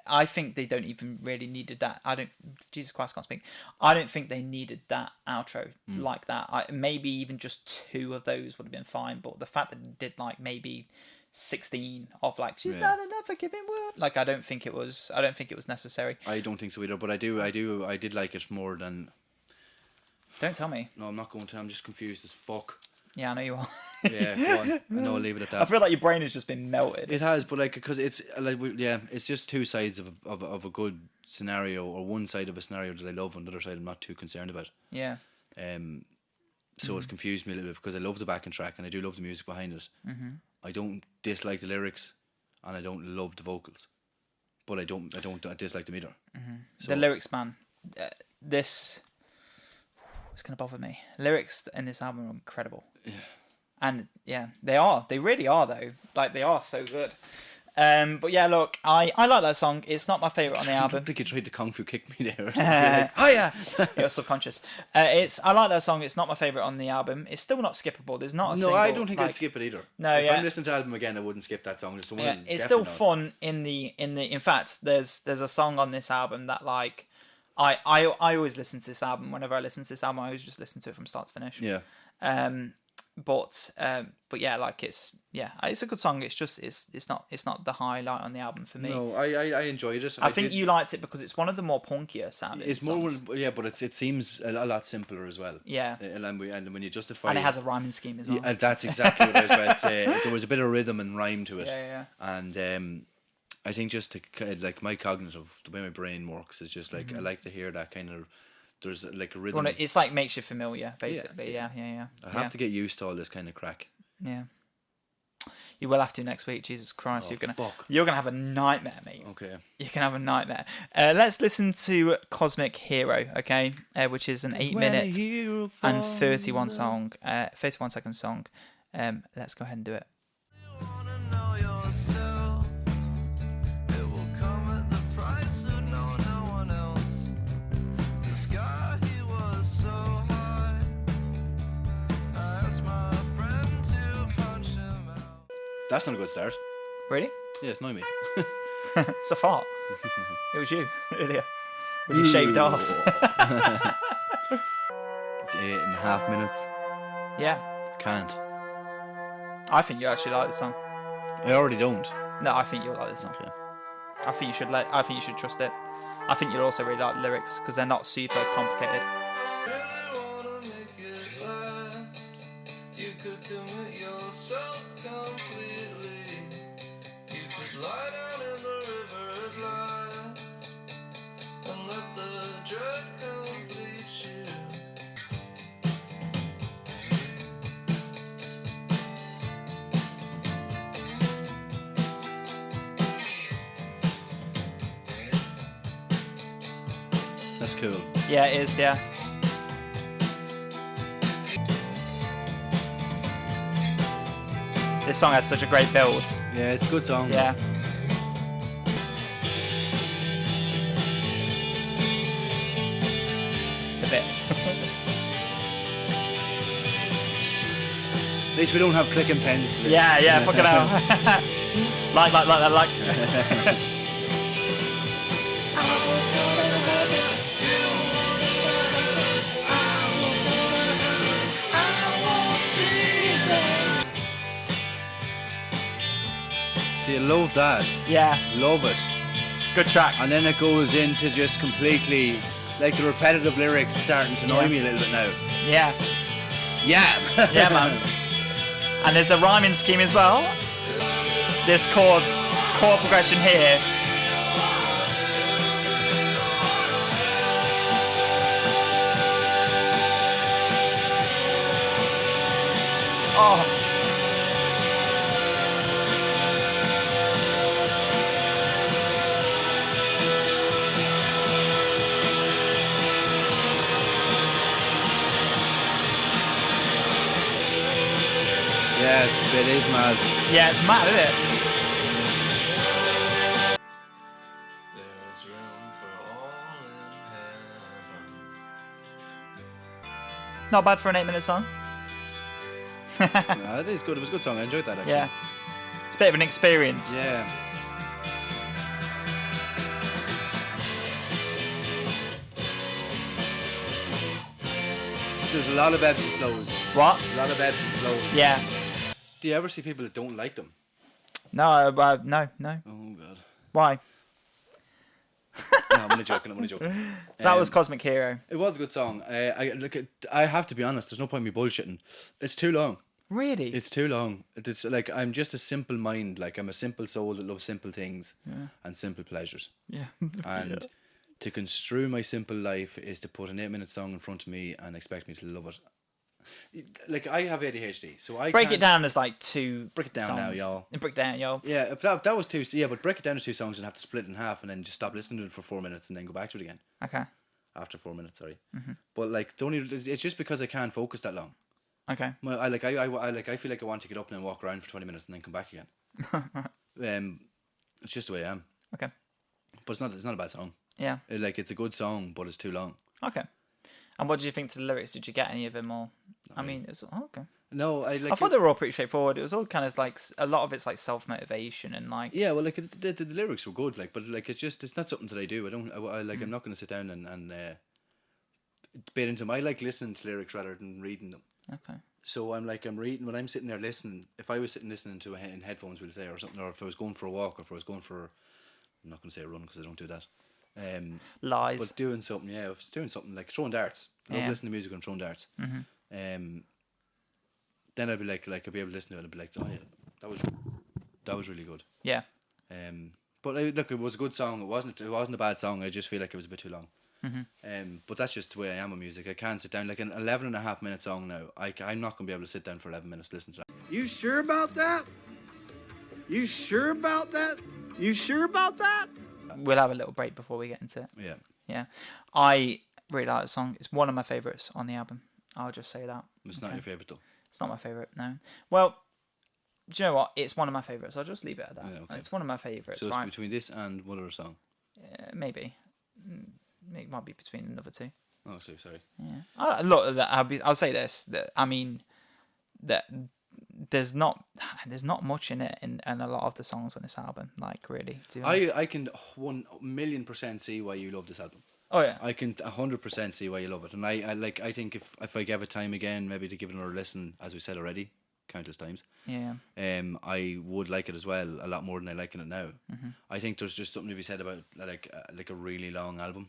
I think they don't even really needed that. Jesus Christ, I can't speak. I don't think they needed that outro like that. Maybe even just 2 of those would have been fine. But the fact that they did like maybe 16 of like she's not enough for giving word. Like I don't think it was necessary. I don't think so either. But I did like it more than. Don't tell me. No, I'm not going to. I'm just confused as fuck. Yeah, I know you are. Yeah, go on. I know. I'll leave it at that. I feel like your brain has just been melted. It has, but like because it's like it's just 2 sides of a good scenario, or one side of a scenario that I love, and the other side I'm not too concerned about. Yeah. So it's confused me a little bit because I love the backing track and I do love the music behind it. Mm-hmm. I don't dislike the lyrics, and I don't love the vocals, but I don't dislike them either. Mm-hmm. So, The lyrics, man. This. It's gonna bother me. Lyrics in this album are incredible. Yeah. And yeah, they are. They really are though. Like they are so good. But yeah, look, I like that song. It's not my favourite on the I album. think you tried to kung fu kick me there. Or something. Hiya! You're subconscious. I like that song. It's not my favourite on the album. It's still not skippable. There's not a No, single, I don't think like, I'd skip it either. No, if yeah. I'm listening to the album again, I wouldn't skip that song. Yeah, it's still fun in fact, there's a song on this album that like I always listen to this album. Whenever I listen to this album, I always just listen to it from start to finish. Yeah. But yeah, like it's a good song. It's just it's not the highlight on the album for me. No, I enjoyed it. I think you liked it because it's one of the more punkier sounding. It's songs. more, yeah, but it seems a lot simpler as well. Yeah. And when you justify, And it has a rhyming scheme as well. Yeah, that's exactly what I was about to say. There was a bit of rhythm and rhyme to it. Yeah. And I think just to like my cognitive, the way my brain works is just like I like to hear that kind of. There's like a rhythm. Well, it's like makes you familiar, basically. Yeah. I have to get used to all this kind of crack. Yeah. You will have to next week. Jesus Christ, Oh, you're gonna have a nightmare, mate. Okay. You can have a nightmare. Let's listen to Cosmic Hero, okay? Which is an 8-minute and 31-second song. Let's go ahead and do it. That's not a good start. Really? Yeah, it's not me. It's a fart. It was you earlier with your shaved arse. It's 8.5 minutes. Yeah, Can't. I think you actually like this song. I already don't. No, I think you'll like this song. Okay. I think you should trust it. I think you'll also really like the lyrics because they're not super complicated. Really wanna make it last. You could commit yourself completely. You could lie down in the river at last and let the dread complete you. That's cool. Yeah, it is. Yeah. This song has such a great build. Yeah, it's a good song. Yeah. Just a bit. At least we don't have clicking pens. Yeah, fucking hell. like. See, I love that. Yeah, Love it. good track. And then it goes into just completely, like the repetitive lyrics starting to annoy me a little bit now. Yeah, Yeah. yeah, man. And there's a rhyming scheme as well. This chord progression here. Oh. Yeah, it is mad. Yeah, it's mad, isn't it? There's room for all in heaven. Not bad for an 8-minute song. No, it is good. It was a good song. I enjoyed that actually. Yeah. It's a bit of an experience. Yeah. There's a lot of ebbs and flows. What? A lot of ebbs and flows. Yeah. Do you ever see people that don't like them? No, no. Oh god. Why? No, I'm only joking. So that was Cosmic Hero. It was a good song. I have to be honest. There's no point in me bullshitting. It's too long. Really? It's too long. It's like I'm just a simple mind. Like I'm a simple soul that loves simple things and simple pleasures. Yeah. And to construe my simple life is to put an 8-minute song in front of me and expect me to love it. Like I have ADHD, so I Break can't it down as like two. Break it down songs. now, y'all. And break it down, y'all. Yeah, if that was two. Yeah, but break it down to 2 songs and have to split it in half and then just stop listening to it for 4 minutes and then go back to it again. Okay. After 4 minutes, sorry. But like, don't even. It's just because I can't focus that long. Okay. I feel like I want to get up and then walk around for 20 minutes and then come back again. It's just the way I am. Okay. But it's not a bad song. Yeah. It's a good song, but it's too long. Okay. And what did you think to the lyrics? Did you get any of them or? I mean, it's okay. No, I thought they were all pretty straightforward. It was all kind of like a lot of it's like self motivation and like. Yeah, well, like the lyrics were good, like, but like it's not something that I do. I'm not going to sit down and bit into them. I like listening to lyrics rather than reading them. Okay. So I'm reading when I'm sitting there listening. If I was sitting listening to in headphones, we'll say, or something, or if I was going for a walk, or if I was going for, I'm not going to say a run because I don't do that. Lies. But doing something, yeah, if I was doing something like throwing darts. I love listening to music and throwing darts. Then I'd be like I'd be able to listen to it and I'd be like, oh yeah, that was really good. Yeah. But look, it was a good song. It wasn't a bad song. I just feel like it was a bit too long. But that's just the way I am with music. I can't sit down like an 11.5-minute song now. I'm not going to be able to sit down for 11 minutes listening to that. You sure about that? You sure about that? You sure about that? We'll have a little break before we get into it. Yeah. Yeah. I really like the song. It's one of my favourites on the album. I'll just say that. It's not your favourite though. It's not my favourite, no. Well, do you know what? It's one of my favourites. I'll just leave it at that. Yeah, okay. It's one of my favourites, So it's right? between this and what other song? Maybe. It might be between another two. Oh, sorry. Yeah. Look, I'll say this. That I mean, that there's not much in it in a lot of the songs on this album. Like really, to be honest. I can 1,000,000% see why you love this album. Oh yeah. I can 100% see why you love it, and I think if I gave it time again, maybe to give it another listen, as we said already, countless times. Yeah. I would like it as well a lot more than I like it now. I think there's just something to be said about like a really long album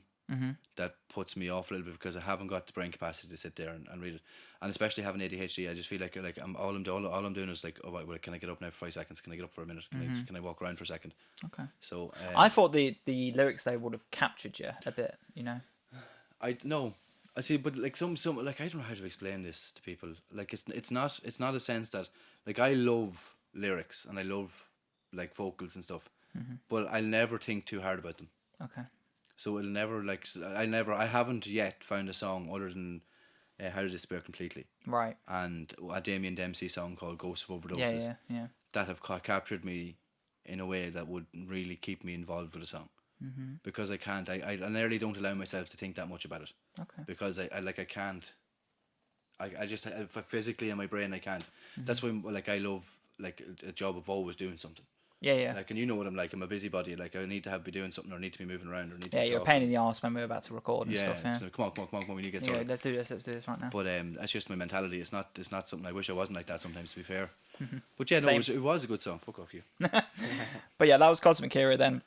that puts me off a little bit because I haven't got the brain capacity to sit there and read it, and especially having ADHD, I just feel like all I'm doing is like, oh well, can I get up now for 5 seconds? Can I get up for a minute? Can I walk around for a second? Okay. So I thought the lyrics they would have captured you a bit, you know. I see, but like some like I don't know how to explain this to people. Like it's not a sense that like I love lyrics and I love like vocals and stuff, but I'll never think too hard about them. Okay. So it'll never like I haven't yet found a song other than How to Disappear Completely, Right. and a Damien Dempsey song called Ghosts of Overdoses. Yeah. That have captured me in a way that would really keep me involved with a song. Because I can't. I nearly don't allow myself to think that much about it. Okay. Because I can't. I just physically in my brain I can't. That's why like I love like a job of always doing something. Yeah. Like, and you know what I'm like. I'm a busybody. Like I need to be doing something or need to be moving around or need to. Yeah, be you're a talking. pain in the arse when we're about to record and stuff. Yeah. So come on. We need to get Yeah, started. let's do this right now. But that's just my mentality. It's not something I wish I wasn't like that sometimes. To be fair. But yeah, no, Same. it was a good song. Fuck off you. But yeah, that was Cosmic Era then.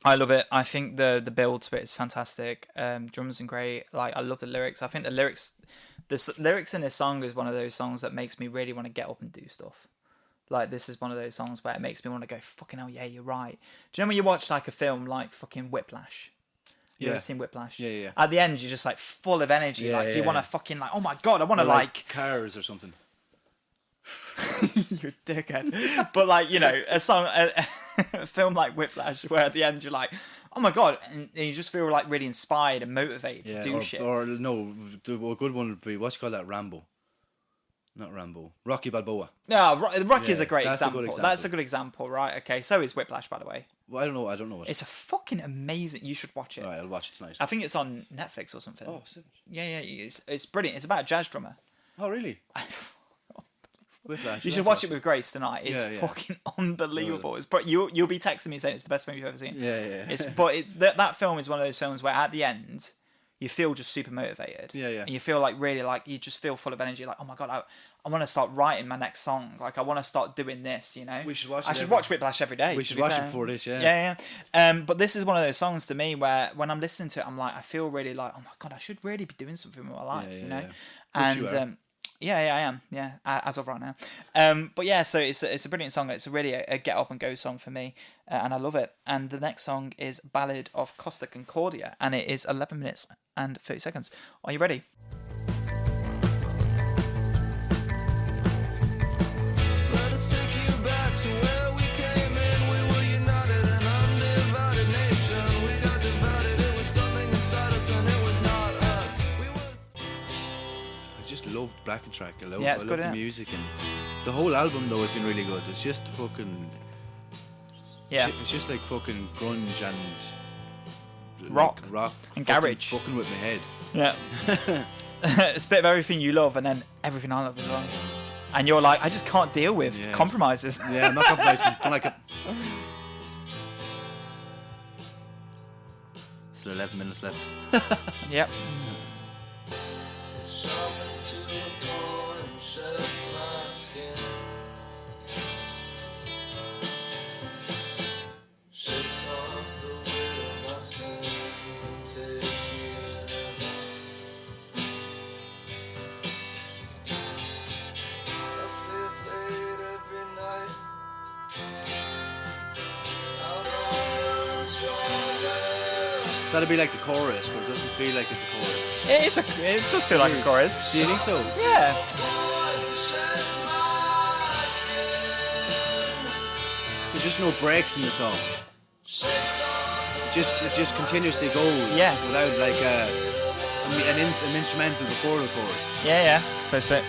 I love it. I think the build to it is fantastic. Drums are great. Like I love the lyrics. I think the lyrics in this song is one of those songs that makes me really want to get up and do stuff. Like this is one of those songs where it makes me want to go, fucking hell, yeah, you're right. Do you know when you watch like a film like fucking Whiplash? You ever seen Whiplash? Yeah. At the end, you're just like full of energy. Yeah, like you want to fucking like, oh my god, I want to like Cars or something. you dickhead. But like, you know, a film like Whiplash where at the end you're like, oh my god, and you just feel like really inspired and motivated to do shit. Or no, a good one would be, what you call that, Rambo? Not Rambo. Rocky Balboa. No, Rocky is a great that's a example. good example. That's a good example, right? Okay, so is Whiplash, by the way. Well, I don't know what. It's a fucking amazing. You should watch it. Right, I'll watch it tonight. I think it's on Netflix or something. Oh, sick. Yeah, it's brilliant. It's about a jazz drummer. Oh, really? Whiplash. You should watch it with Grace tonight. It's Yeah. fucking unbelievable. It's you'll be texting me saying it's the best film you've ever seen. Yeah. That film is one of those films where at the end you feel just super motivated. Yeah. And you feel like really like you just feel full of energy. Like, oh my god, I want to start writing my next song. Like I want to start doing this. You know. We should watch. I should watch Whiplash every day. We should watch it before this. Yeah. Yeah. But this is one of those songs to me where when I'm listening to it, I'm like, I feel really like, oh my god, I should really be doing something with my life. You know. Yeah. Which you are. Yeah, I am. Yeah, as of right now. But yeah, so it's a brilliant song. It's really a get up and go song for me, and I love it. And the next song is Ballad of Costa Concordia, and it is 11 minutes and 30 seconds. Are you ready? Let us take you back to where we came in. We were united, an undivided nation. We got divided, it was something inside us, and it was not us. I just loved Black Track. I love the music, and the whole album though has been really good. It's just fucking. Yeah. It's just like fucking grunge and. Rock fucking and garage. Fucking with my head. Yeah. It's a bit of everything you love and then everything I love as well. And you're like, I just can't deal with compromises. Yeah, I'm not compromising. Don't like it. Still 11 minutes left. Yep. Sharpens to the bone and sheds my skin. Shakes off the weight of my sins and takes me in. I stay up late every night. Out on the stronger. That'd be like the chorus, but it doesn't feel like it's a chorus. It does feel like a chorus. Do you think so? Yeah. There's just no breaks in the song. It just continuously goes. Yeah. Without like an instrumental before the chorus. Yeah. Suppose so.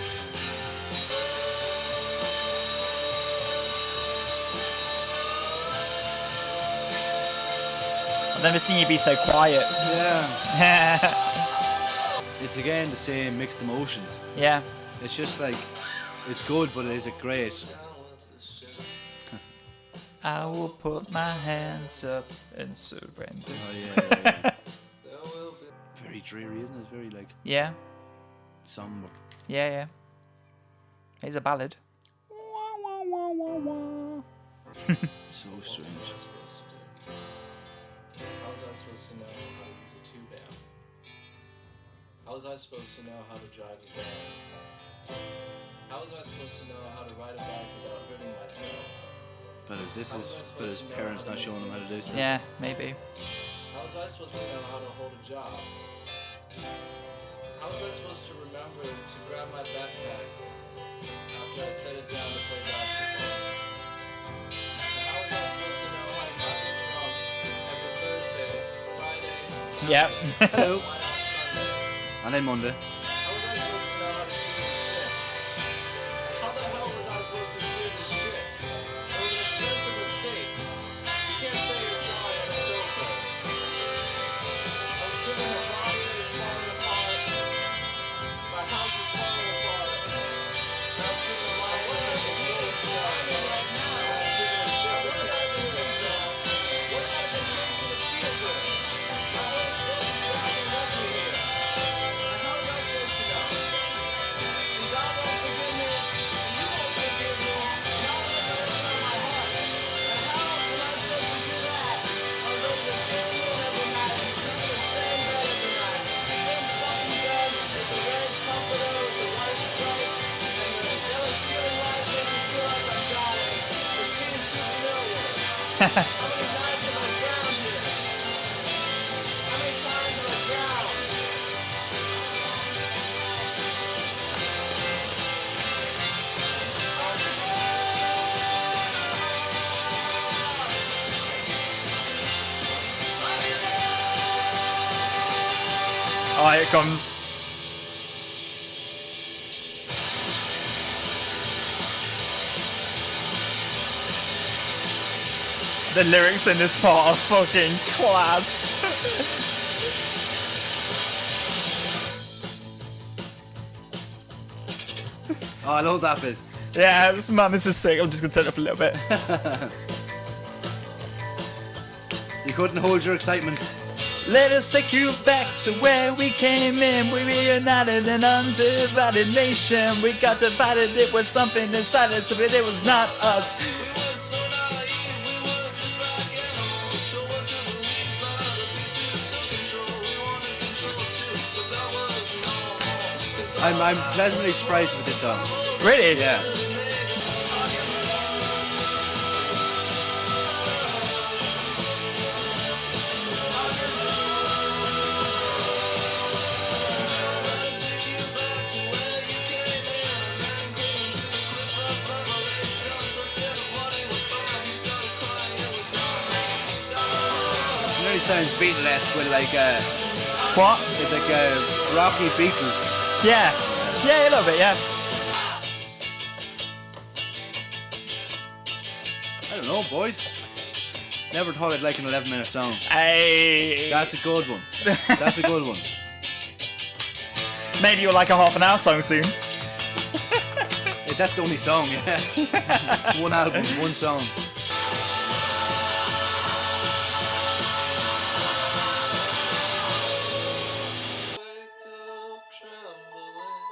I've never seen you be so quiet. Yeah. It's again the same mixed emotions. Yeah. It's just like It's good, but is it great? I will put my hands up and surrender. Oh yeah. Very dreary, isn't it? Very like Yeah, somber. yeah. It's a ballad. So strange. How was I supposed to know how to use a tube amp? How was I supposed to know how to drive a van? How was I supposed to know how to ride a bike without hurting myself? But his parents not showing him how to do stuff. Yeah, maybe. How was I supposed to know how to hold a job? How was I supposed to remember to grab my backpack after I set it down to play basketball? And how was I supposed to know how to not get drunk every Thursday, Friday, Saturday, Yep. Hello. why not Sunday? And then Monday. How was I supposed to know how to steer the ship? And how the hell was I supposed to steer the ship? It was an expensive mistake. You can't say you're sorry and it's okay. I was given a body that is falling apart. My house is falling apart. And I was given a mind that can control itself. I was given a ship that can steer itself. What about a vacation to feel good? My whole world is wrapping up me here. And how was I supposed to know? And God won't forgive me, and you won't forgive me. Now there's a hurt in my heart. And how am I supposed to do that? I'll go to the same room every night and sleep in the same bed every night. The same fucking bed with the red comforter with the white stripes and the yellow ceiling light makes me feel like I'm dying. It seems too familiar. How many nights have I drowned here? How many times have I drowned? Oh, here it comes. The lyrics in this part are fucking class. Oh, I love that bit. Yeah, this is sick. I'm just gonna turn it up a little bit. You couldn't hold your excitement. Let us take you back to where we came in. We reunited an undivided nation. We got divided, it was something inside us, but it was not us. We were so naive, we were just like animals. Told what to believe, but other pieces took control. We wanted control too, but that was normal. 'Cause I'm pleasantly surprised with this song. Really? Yeah. It really sounds Beatlesque with like What? Rocky Beatles. Yeah. Yeah, a little bit, yeah. I don't know, boys. Never thought I'd like an 11-minute song. Hey. That's a good one. That's a good one. Maybe you'll like a half an hour song soon. Yeah, that's the only song, yeah. One album, one song. wake up trembling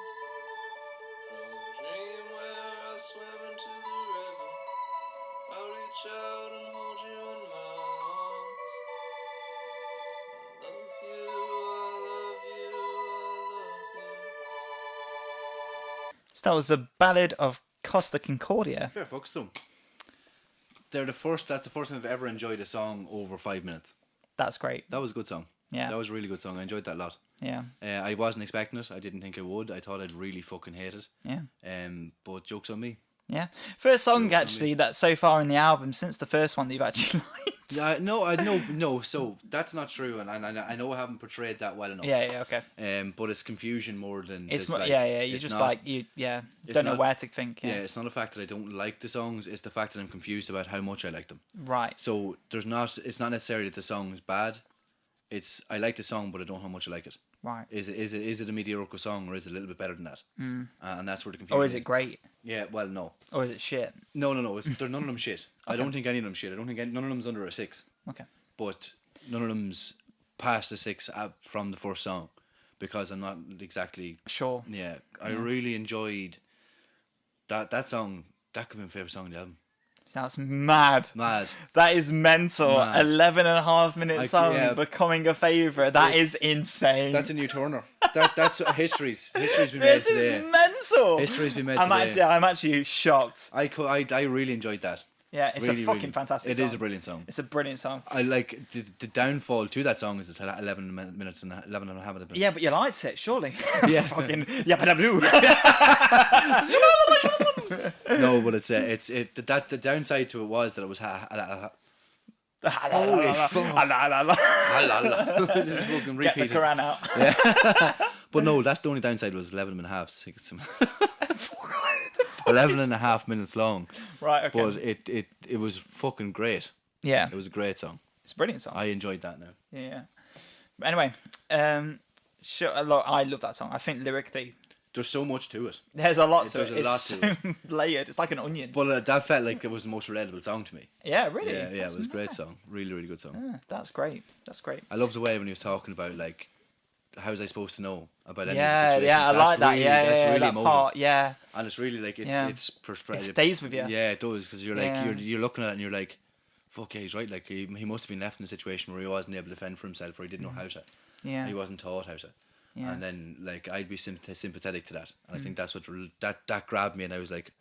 from a dream where I swam into the river. I reach out and hold you in my arms. I love you, I love you, I love you. So that was the Ballad of Costa Concordia. Fair fucks to them. That's the first time I've ever enjoyed a song over 5 minutes. That's great. That was a good song. Yeah. That was a really good song. I enjoyed that a lot. Yeah. I wasn't expecting it. I didn't think I would. I thought I'd really fucking hate it. Yeah. But joke's on me. Yeah. First song, Definitely. actually, that so far in the album, since the first one that you've actually liked. No. So that's not true, and I know I haven't portrayed that well enough. Yeah, okay. But it's confusion more than It's just, like, yeah. You it's just not- don't know not- where to think. Yeah, Yeah. it's not a fact that I don't like the songs. It's the fact that I'm confused about how much I like them. Right. So it's not necessarily that the song is bad. It's I like the song, but I don't know how much I like it. Right. Is it a mediocre song, or is it a little bit better than that? And that's where the confusion Or is it great? Yeah, well, no. Or is it shit? No. There's none of them shit. I don't think any of them shit. I don't think none of them's under a 6. Okay. But none of them's past the 6 from the first song, because I'm not exactly Sure. Yeah, I really enjoyed that song. That could be my favorite song on the album. That's mad. That is mental. Mad. 11.5-minute song becoming a favourite. That is insane. That's a new Turner. That's history's been made today. This is mental. History's been made today. I'm actually shocked. I really enjoyed that. Yeah, it's really, a fucking fantastic song. It is a brilliant song. It's a brilliant song. I like the downfall to that song is it's 11 minutes and 11 and a half minutes. Yeah, but you liked it, surely. Yeah. Fucking blue. No, but the downside to it was that it was holy fuck. Just fucking Get the repeat it. Quran out. Yeah. But no, that's the only downside was 11 and a half. 11 and a half minutes long. Right, okay. But it was fucking great. Yeah. It was a great song. It's a brilliant song. I enjoyed that now. Yeah. But anyway, sure, look, I love that song. I think lyrically, There's so much to it. there's a lot to it. There's a lot It's to so layered. It's like an onion. But that felt like it was the most relatable song to me. Yeah, really. Yeah, That's it was a great mad. song. Really, really good song. Yeah, that's great. That's great. I loved the way when he was talking about like, how was I supposed to know about any Yeah, of the yeah, I situations? like that. Really, Yeah, that's yeah, really that emotive. part. Yeah, And it's really like Yeah. it's perspective. it stays with you. Yeah, it does, because you're like Yeah. you're looking at it and you're like, fuck yeah, he's right. Like he must have been left in a situation where he wasn't able to defend for himself, or he didn't know how to. Yeah. He wasn't taught how to. Yeah. And then like I'd be sympathetic to that, and I think that's what that grabbed me, and I was like,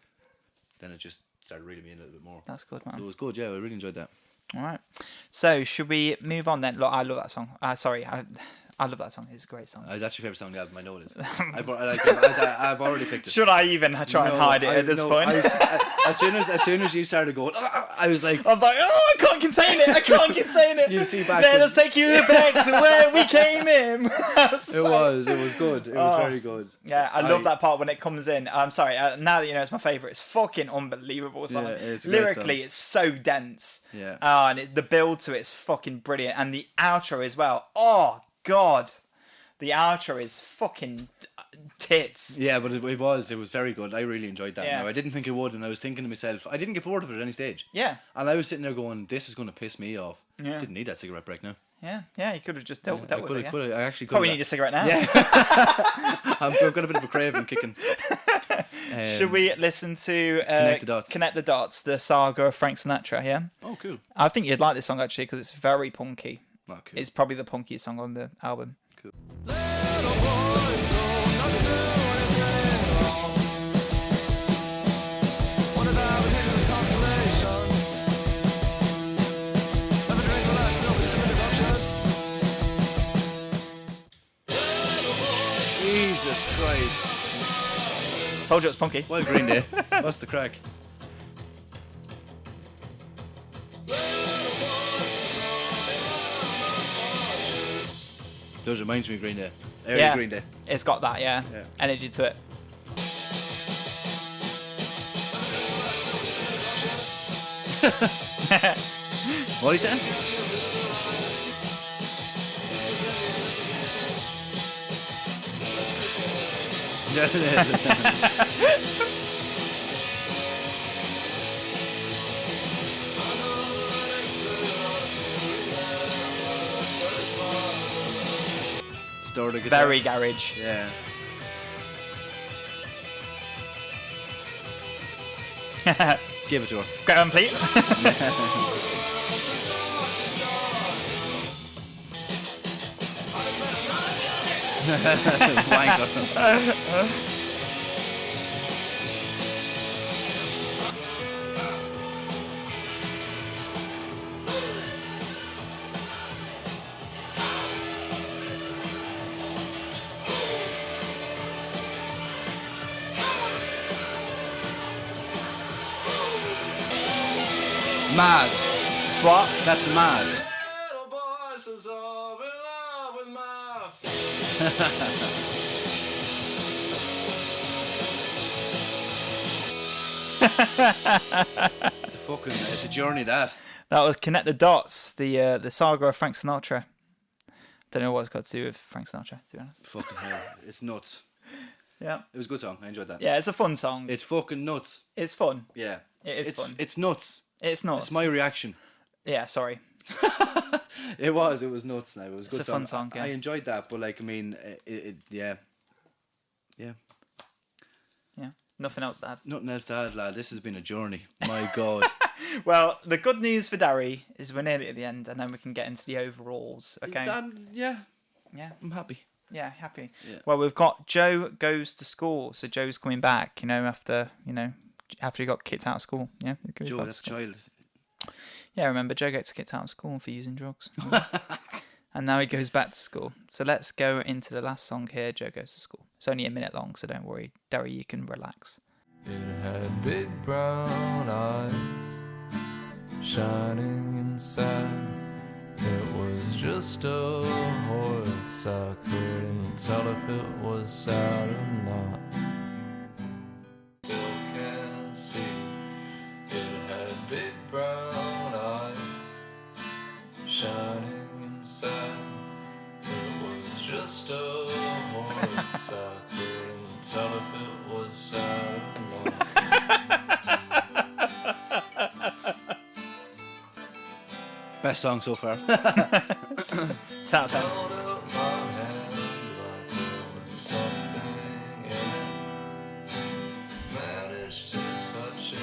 then it just started reeling me in a little bit more. That's good, So it man. was good. Yeah, I really enjoyed that. All right. So should we move on then? Look, I love that song. Sorry, I love that song. It's a great song. That's your favorite song on the album. I know it is. I've already picked it. Should I even try and hide it at this point? As soon as you started going, I was like, I was like, oh, I can't contain it. I can't contain it. You see back Let when- us take you back to where we came in. it was good. It was very good. Yeah, I love that part when it comes in. I'm sorry, now that you know it's my favourite, it's fucking unbelievable song. Yeah, it's a great Lyrically, song. it's so dense. Yeah. And the build to it's fucking brilliant. And the outro as well. Oh, God. The outro is fucking tits. Yeah, but it was very good. I really enjoyed that. Yeah. Now I didn't think it would, and I was thinking to myself, I didn't get bored of it at any stage. Yeah. And I was sitting there going, this is going to piss me off. Yeah. Didn't need that cigarette break now. Yeah, you could have just dealt with it. Yeah. I actually could. Probably need a cigarette now. Yeah. I've got a bit of a craving kicking. Should we listen to Connect the Dots. Connect the Dots, the Saga of Frank Sinatra, yeah? Oh, cool. I think you'd like this song actually because it's very punky. Oh, cool. It's probably the punkiest song on the album. Cool. Little boys told not to do anything wrong. What about a hidden consolation? Have a drink, relax, don't listen to interruptions. Jesus Christ. Told you it was punky. Well, Green Day. What's the crack? Does remind me of Green Day. Early Yeah. Green Day. It's got that, yeah. Yeah. Energy to it. What are you saying? Store the guitar. Very garage. Yeah. Give it to her. Go on, please. Wanker. Mad. What? That's mad. Little boys is all in love with my It's a journey, that. That was Connect the Dots, the Saga of Frank Sinatra. Don't know what it's got to do with Frank Sinatra, to be honest. Fucking hell, it's nuts. Yeah. It was a good song. I enjoyed that. Yeah, it's a fun song. It's fucking nuts. It's fun. Yeah. It is fun. It's nuts. It's nuts. It's my reaction. Yeah, sorry. It was nuts now. It was a good It's a fun song, yeah. I enjoyed that, but like, I mean, yeah. Yeah. Nothing else to add. Nothing else to add, lad. This has been a journey. My God. Well, the good news for Dary is we're nearly at the end, and then we can get into the overalls. Okay. Yeah. Yeah. I'm happy. Yeah, happy. Yeah. Well, we've got Joe goes to school, so Joe's coming back. After he got kicked out of school. Yeah. Joe, that's a child. Yeah, remember Joe gets kicked out of school for using drugs. And now he goes back to school. So let's go into the last song here, Joe Goes to School. It's only a minute long, so don't worry. Dary, you can relax. It had big brown eyes shining inside. It was just a horse. I couldn't tell if it was sad or not. Still can't see. It had big brown eyes shining inside. It was just a horse. I couldn't tell if it was sad or not. Best song so far. 10 out of 10. Held out my hand like there was something in it. Managed to touch it.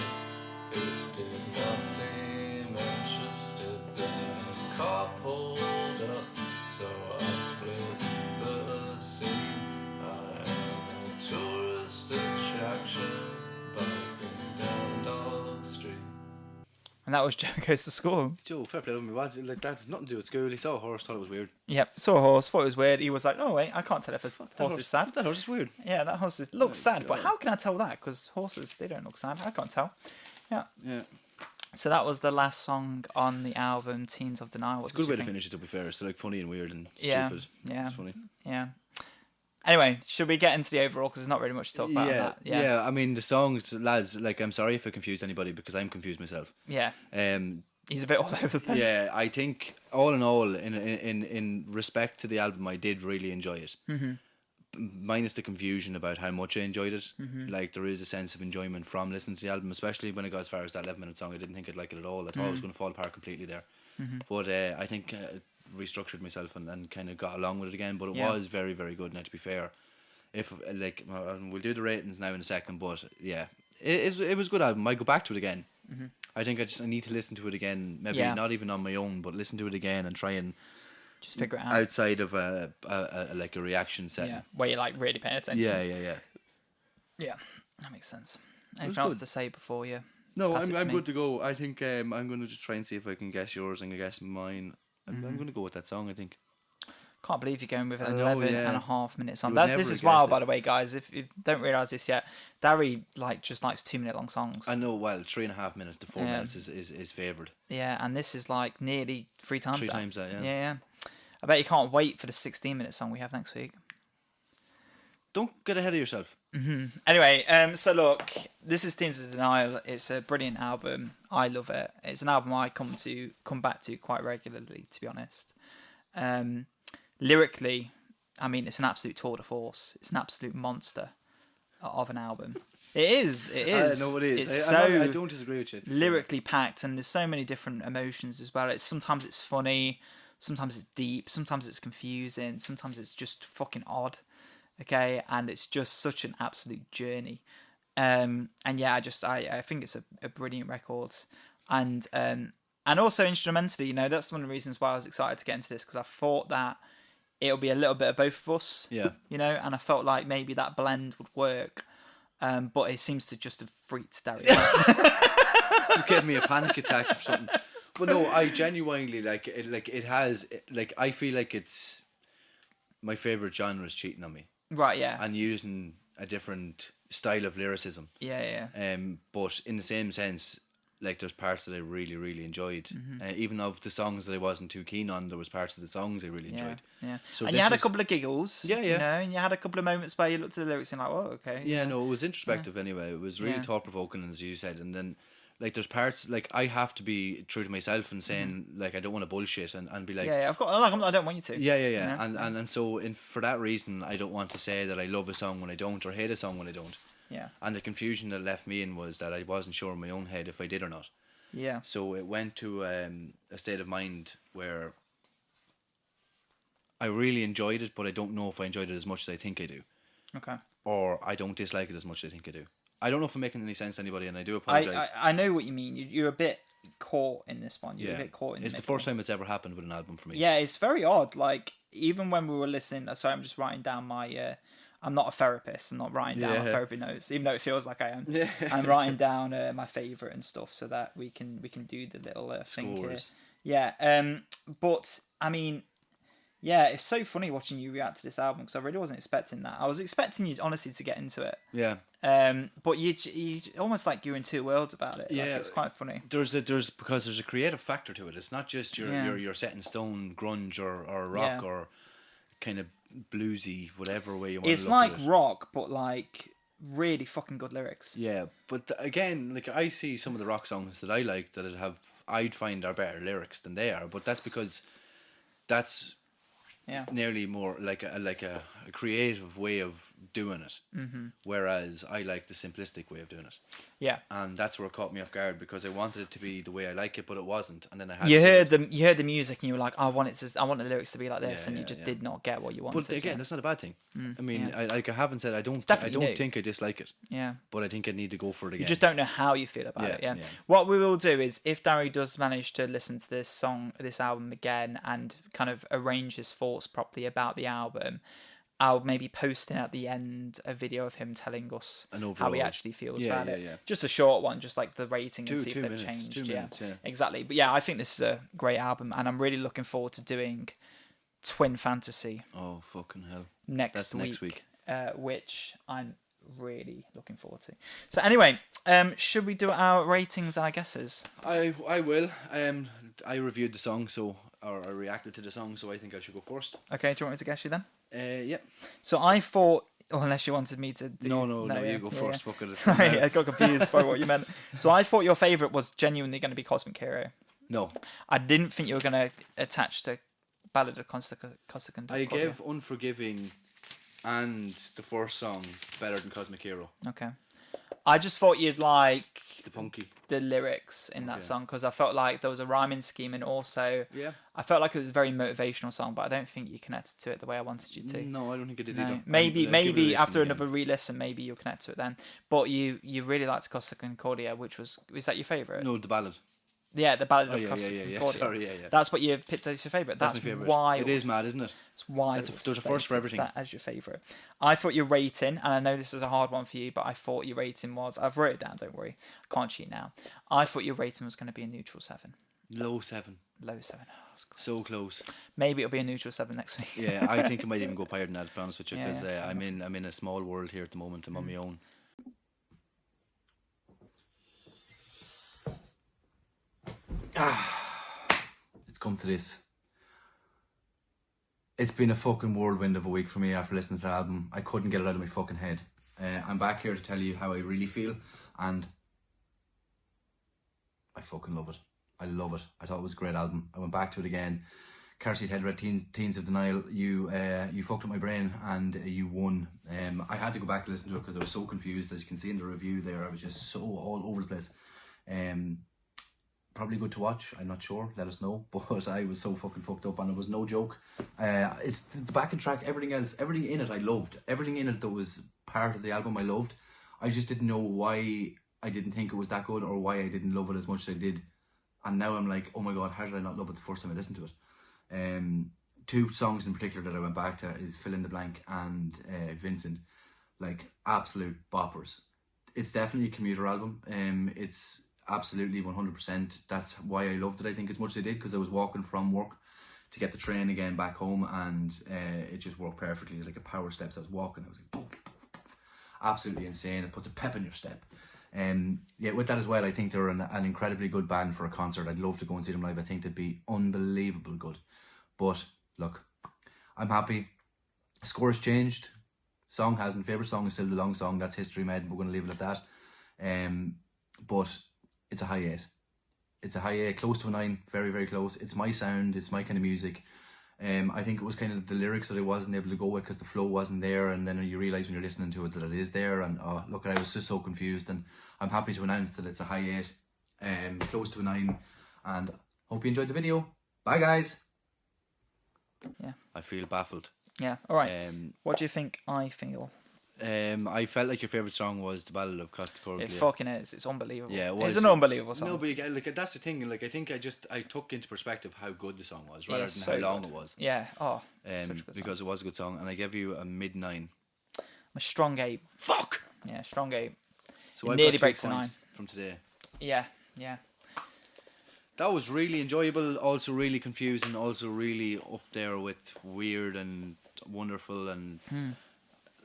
It did not seem interested. Then the car pulled up, so I split the scene. I am a tourist attraction, biking down Dog Street. And that was Joe Goes to School. Joe, fair play to me. Like, that has nothing to do with school. He saw a horse, thought it was weird. Yep, saw a horse, thought it was weird. He was like, oh, wait, I can't tell if a horse is sad. That horse is weird. Yeah, that horse looks sad, but God. how can I tell that? Because horses, they don't look sad. I can't tell. Yeah. Yeah. So that was the last song on the album, Teens of Denial. It's a good way to finish it, to be fair. It's like funny and weird and Yeah, stupid. yeah. It's funny. Yeah. Anyway, should we get into the overall? Because there's not really much to talk about. Yeah, That. yeah. I mean, the songs, lads, like, I'm sorry if I confused anybody because I'm confused myself. Yeah. Um, He's a bit all over the place. yeah, I think all in all, in respect to the album, I did really enjoy it. Mm-hmm. Minus the confusion about how much I enjoyed it. Mm-hmm. Like, there is a sense of enjoyment from listening to the album, especially when it got as far as that 11-minute song. I didn't think I'd like it at all. I thought it was going to fall apart completely there. Mm-hmm. But I think restructured myself and kind of got along with it again. But it was very, very good. Now, to be fair, if like we'll do the ratings now in a second, but yeah, it was a good album. I go back to it again. Mm-hmm. I think I need to listen to it again. Maybe not even on my own, but listen to it again and try and just figure it out outside of a reaction setting. Yeah, where you're like really paying attention. Yeah, that makes sense. Anything else to say before you? No, pass it I'm to good me? to go. I think I'm going to just try and see if I can guess yours and guess mine. I'm going to go with that song, I think. Can't believe you're going with I know, 11 yeah. and a half minutes on. You would This never is guess wild, it. by the way, guys. If you don't realise this yet, Dary just likes 2-minute long songs. I know, well, 3.5 minutes to 4 Yeah. minutes is favoured. Yeah, and this is like nearly 3 times Three that. times that, yeah. Yeah. I bet you can't wait for the 16-minute song we have next week. Don't get ahead of yourself. Anyway, so look, this is Teens of Denial. It's a brilliant album. I love it. It's an album I come back to quite regularly, to be honest. Lyrically, I mean, it's an absolute tour de force. It's an absolute monster of an album. It is. I know it is. It's I don't disagree with you. lyrically packed, and there's so many different emotions as well. Sometimes it's funny, sometimes it's deep, sometimes it's confusing, sometimes it's just fucking odd. Okay, and it's just such an absolute journey. And yeah, I think it's a brilliant record, and also instrumentally, that's one of the reasons why I was excited to get into this, because I thought that it'll be a little bit of both of us. Yeah. And I felt like maybe that blend would work. But it seems to just have freaked Dary out. Just gave me a panic attack or something. But no, I genuinely I feel like it's my favourite genre is cheating on me. Right, yeah. And using a different style of lyricism. Yeah. But in the same sense, like, there's parts that I really, really enjoyed. Even of the songs that I wasn't too keen on, there was parts of the songs I really enjoyed. Yeah. So And you had a couple of giggles. Yeah. And you had a couple of moments where you looked at the lyrics and like, oh, okay. Yeah, no, it was introspective anyway. It was really Yeah. thought-provoking, as you said. And then Like there's parts like I have to be true to myself and saying like I don't want to bullshit and be like I've got like I don't want you to. yeah. And so for that reason I don't want to say that I love a song when I don't or hate a song when I don't. Yeah. And the confusion that left me in was that I wasn't sure in my own head if I did or not. Yeah. So it went to a state of mind where I really enjoyed it, but I don't know if I enjoyed it as much as I think I do. Okay. Or I don't dislike it as much as I think I do. I don't know if I'm making any sense to anybody, and I do apologise. I know what you mean. You're a bit caught in this one. You're a bit caught in it's the first time it's ever happened with an album for me. Yeah, it's very odd. Like, even when we were listening... Sorry, I'm just writing down my... I'm not a therapist. I'm not writing down my therapy notes, even though it feels like I am. Yeah. I'm writing down my favourite and stuff so that we can do the little thing here. Yeah, but, I mean... Yeah, it's so funny watching you react to this album because I really wasn't expecting that. I was expecting you, honestly, to get into it. Yeah. But you almost like you're in two worlds about it. Yeah, like, it's quite funny. Because there's a creative factor to it. It's not just your set in stone grunge or rock or kind of bluesy, whatever way you want to look at it. It's like rock, but like really fucking good lyrics. Yeah, but again, like I see some of the rock songs that I like that I'd find are better lyrics than they are, but that's because that's nearly more like a creative way of doing it. Mm-hmm. Whereas I like the simplistic way of doing it. Yeah. And that's where it caught me off guard because I wanted it to be the way I like it, but it wasn't. And then I had you heard the music and you were like, I want the lyrics to be like this, and you just did not get what you wanted. But again, that's not a bad thing. I mean, I haven't said I don't think I dislike it. Yeah. But I think I need to go for it again. You just don't know how you feel about it. Yeah. What we will do is, if Dary does manage to listen to this album again and kind of arrange his thoughts properly about the album, I'll maybe post in at the end a video of him telling us how he actually feels about it. Yeah. Just a short one, just like the rating and see if they've changed. 2 minutes, exactly. But yeah, I think this is a great album, and I'm really looking forward to doing Twin Fantasy. Oh fucking hell! Next week. Which I'm really looking forward to. So anyway, should we do our ratings and our guesses? I will. I reviewed the song, or I reacted to the song, so I think I should go first. Okay, do you want me to guess you then? Yeah. So I thought, unless you wanted me to do... No, you go first. Fuck it. Sorry, I got confused by what you meant. So I thought your favourite was genuinely going to be Cosmic Hero. No. I didn't think you were going to attach to Ballad of Costa Concordia. I gave Unforgiving and the first song better than Cosmic Hero. Okay. I just thought you'd like the lyrics in that song because I felt like there was a rhyming scheme, and also I felt like it was a very motivational song, but I don't think you connected to it the way I wanted you to. No, I don't think I did either. Maybe after another re-listen, maybe you'll connect to it then. But you really liked Costa Concordia, which was that your favourite? No, the Ballad. Yeah, the Ballad of Costa Concordia. Sorry, That's what you picked as your favourite. That's my favourite. Why it is mad, isn't it? It's why there's a first for everything. That as your favourite. I thought your rating, and I know this is a hard one for you, but I thought your rating was... I've wrote it down, don't worry. I can't cheat now. I thought your rating was going to be a neutral 7. Low 7. Low 7. Oh, so close. Maybe it'll be a neutral 7 next week. Yeah, I think it might even go higher than that, to be honest with you, because I'm in a small world here at the moment. I'm on my own. It's come to this. It's been a fucking whirlwind of a week for me after listening to the album. I couldn't get it out of my fucking head. I'm back here to tell you how I really feel, and I fucking love it. I love it. I thought it was a great album. I went back to it again. Car Seat Headrest, Teens of Denial. You fucked up my brain and you won. I had to go back and listen to it because I was so confused. As you can see in the review there, I was just so all over the place. Probably good to watch, I'm not sure, let us know, but I was so fucking fucked up and it was no joke. It's the backing track, everything else, everything in it I loved. Everything in it that was part of the album I loved. I just didn't know why I didn't think it was that good or why I didn't love it as much as I did. And now I'm like, oh my god, how did I not love it the first time I listened to it? 2 songs in particular that I went back to is Fill in the Blank and Vincent. Like, absolute boppers. It's definitely a commuter album. It's absolutely 100%. That's why I loved it, I think, as much as I did, because I was walking from work to get the train again back home, and it just worked perfectly. It was like a power steps. I was walking, I was like, poof, poof, poof. Absolutely insane. It puts a pep in your step. With that as well, I think they're an incredibly good band for a concert. I'd love to go and see them live. I think they'd be unbelievable good. But look, I'm happy. Score's changed. Song hasn't. Favourite song is still the long song. That's history made. We're going to leave it at that. But it's a high 8. It's a high 8, close to a 9, very, very close. It's my sound, it's my kind of music. I think it was kind of the lyrics that I wasn't able to go with because the flow wasn't there, and then you realise when you're listening to it that it is there, and look, I was just so confused, and I'm happy to announce that it's a high 8, close to a 9, and hope you enjoyed the video. Bye guys! Yeah. I feel baffled. Yeah. All right. What do you think I feel? I felt like your favourite song was the Ballad of Costa. It fucking is. It's unbelievable. Yeah, it was. It's an unbelievable song. No, but like that's the thing. Like I think I took into perspective how good the song was rather than so how long good. it was. Yeah. Oh. Such a good because song. it was a good song, and I gave you a mid 9. I'm a strong 8. Fuck. Yeah, strong 8. So It I've nearly got 2 breaks the points from today. Yeah. Yeah. That was really enjoyable, also really confusing, also really up there with weird and wonderful and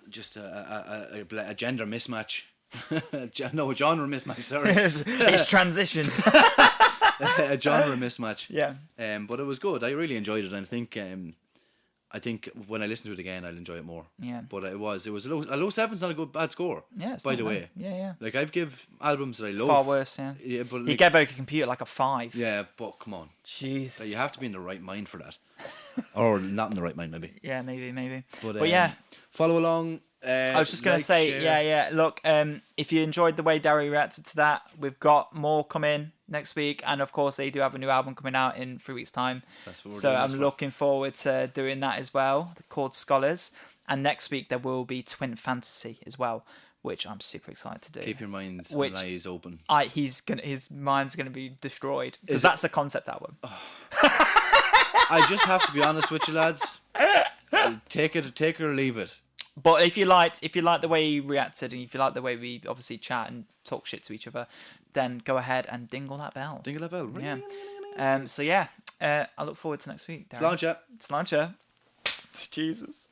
just a gender mismatch. No, a genre mismatch, sorry. It's transitioned. A genre mismatch. Yeah. But it was good. I really enjoyed it, and I think when I listen to it again, I'll enjoy it more. Yeah. But it was a low 7's not a bad score. Yeah. It's by not the bad. way. Yeah. Yeah. Like I've give albums that I love Far worse. Yeah. Yeah, but He like, gave Vocal Computer like a 5. yeah, but come on. Jesus. You have to be in the right mind for that. Or not in the right mind, maybe. Yeah, maybe. But yeah. Follow along. I was just going to like, say, share. yeah. Look, if you enjoyed the way Dary reacted to that, we've got more coming next week. And of course, they do have a new album coming out in 3 weeks' time. That's what we're So doing I'm this for. looking forward to doing that as well, called Scholars. And next week, there will be Twin Fantasy as well, which I'm super excited to do. Keep your minds Which- and eyes open. His mind's gonna be destroyed because Is it- that's a concept album. I just have to be honest with you, lads. Take it or leave it. But if you liked the way he reacted, and if you like the way we obviously chat and talk shit to each other, then go ahead and dingle that bell. Dingle that bell. Yeah. So yeah, I look forward to next week. Darren. Sláinte. Sláinte. Jesus.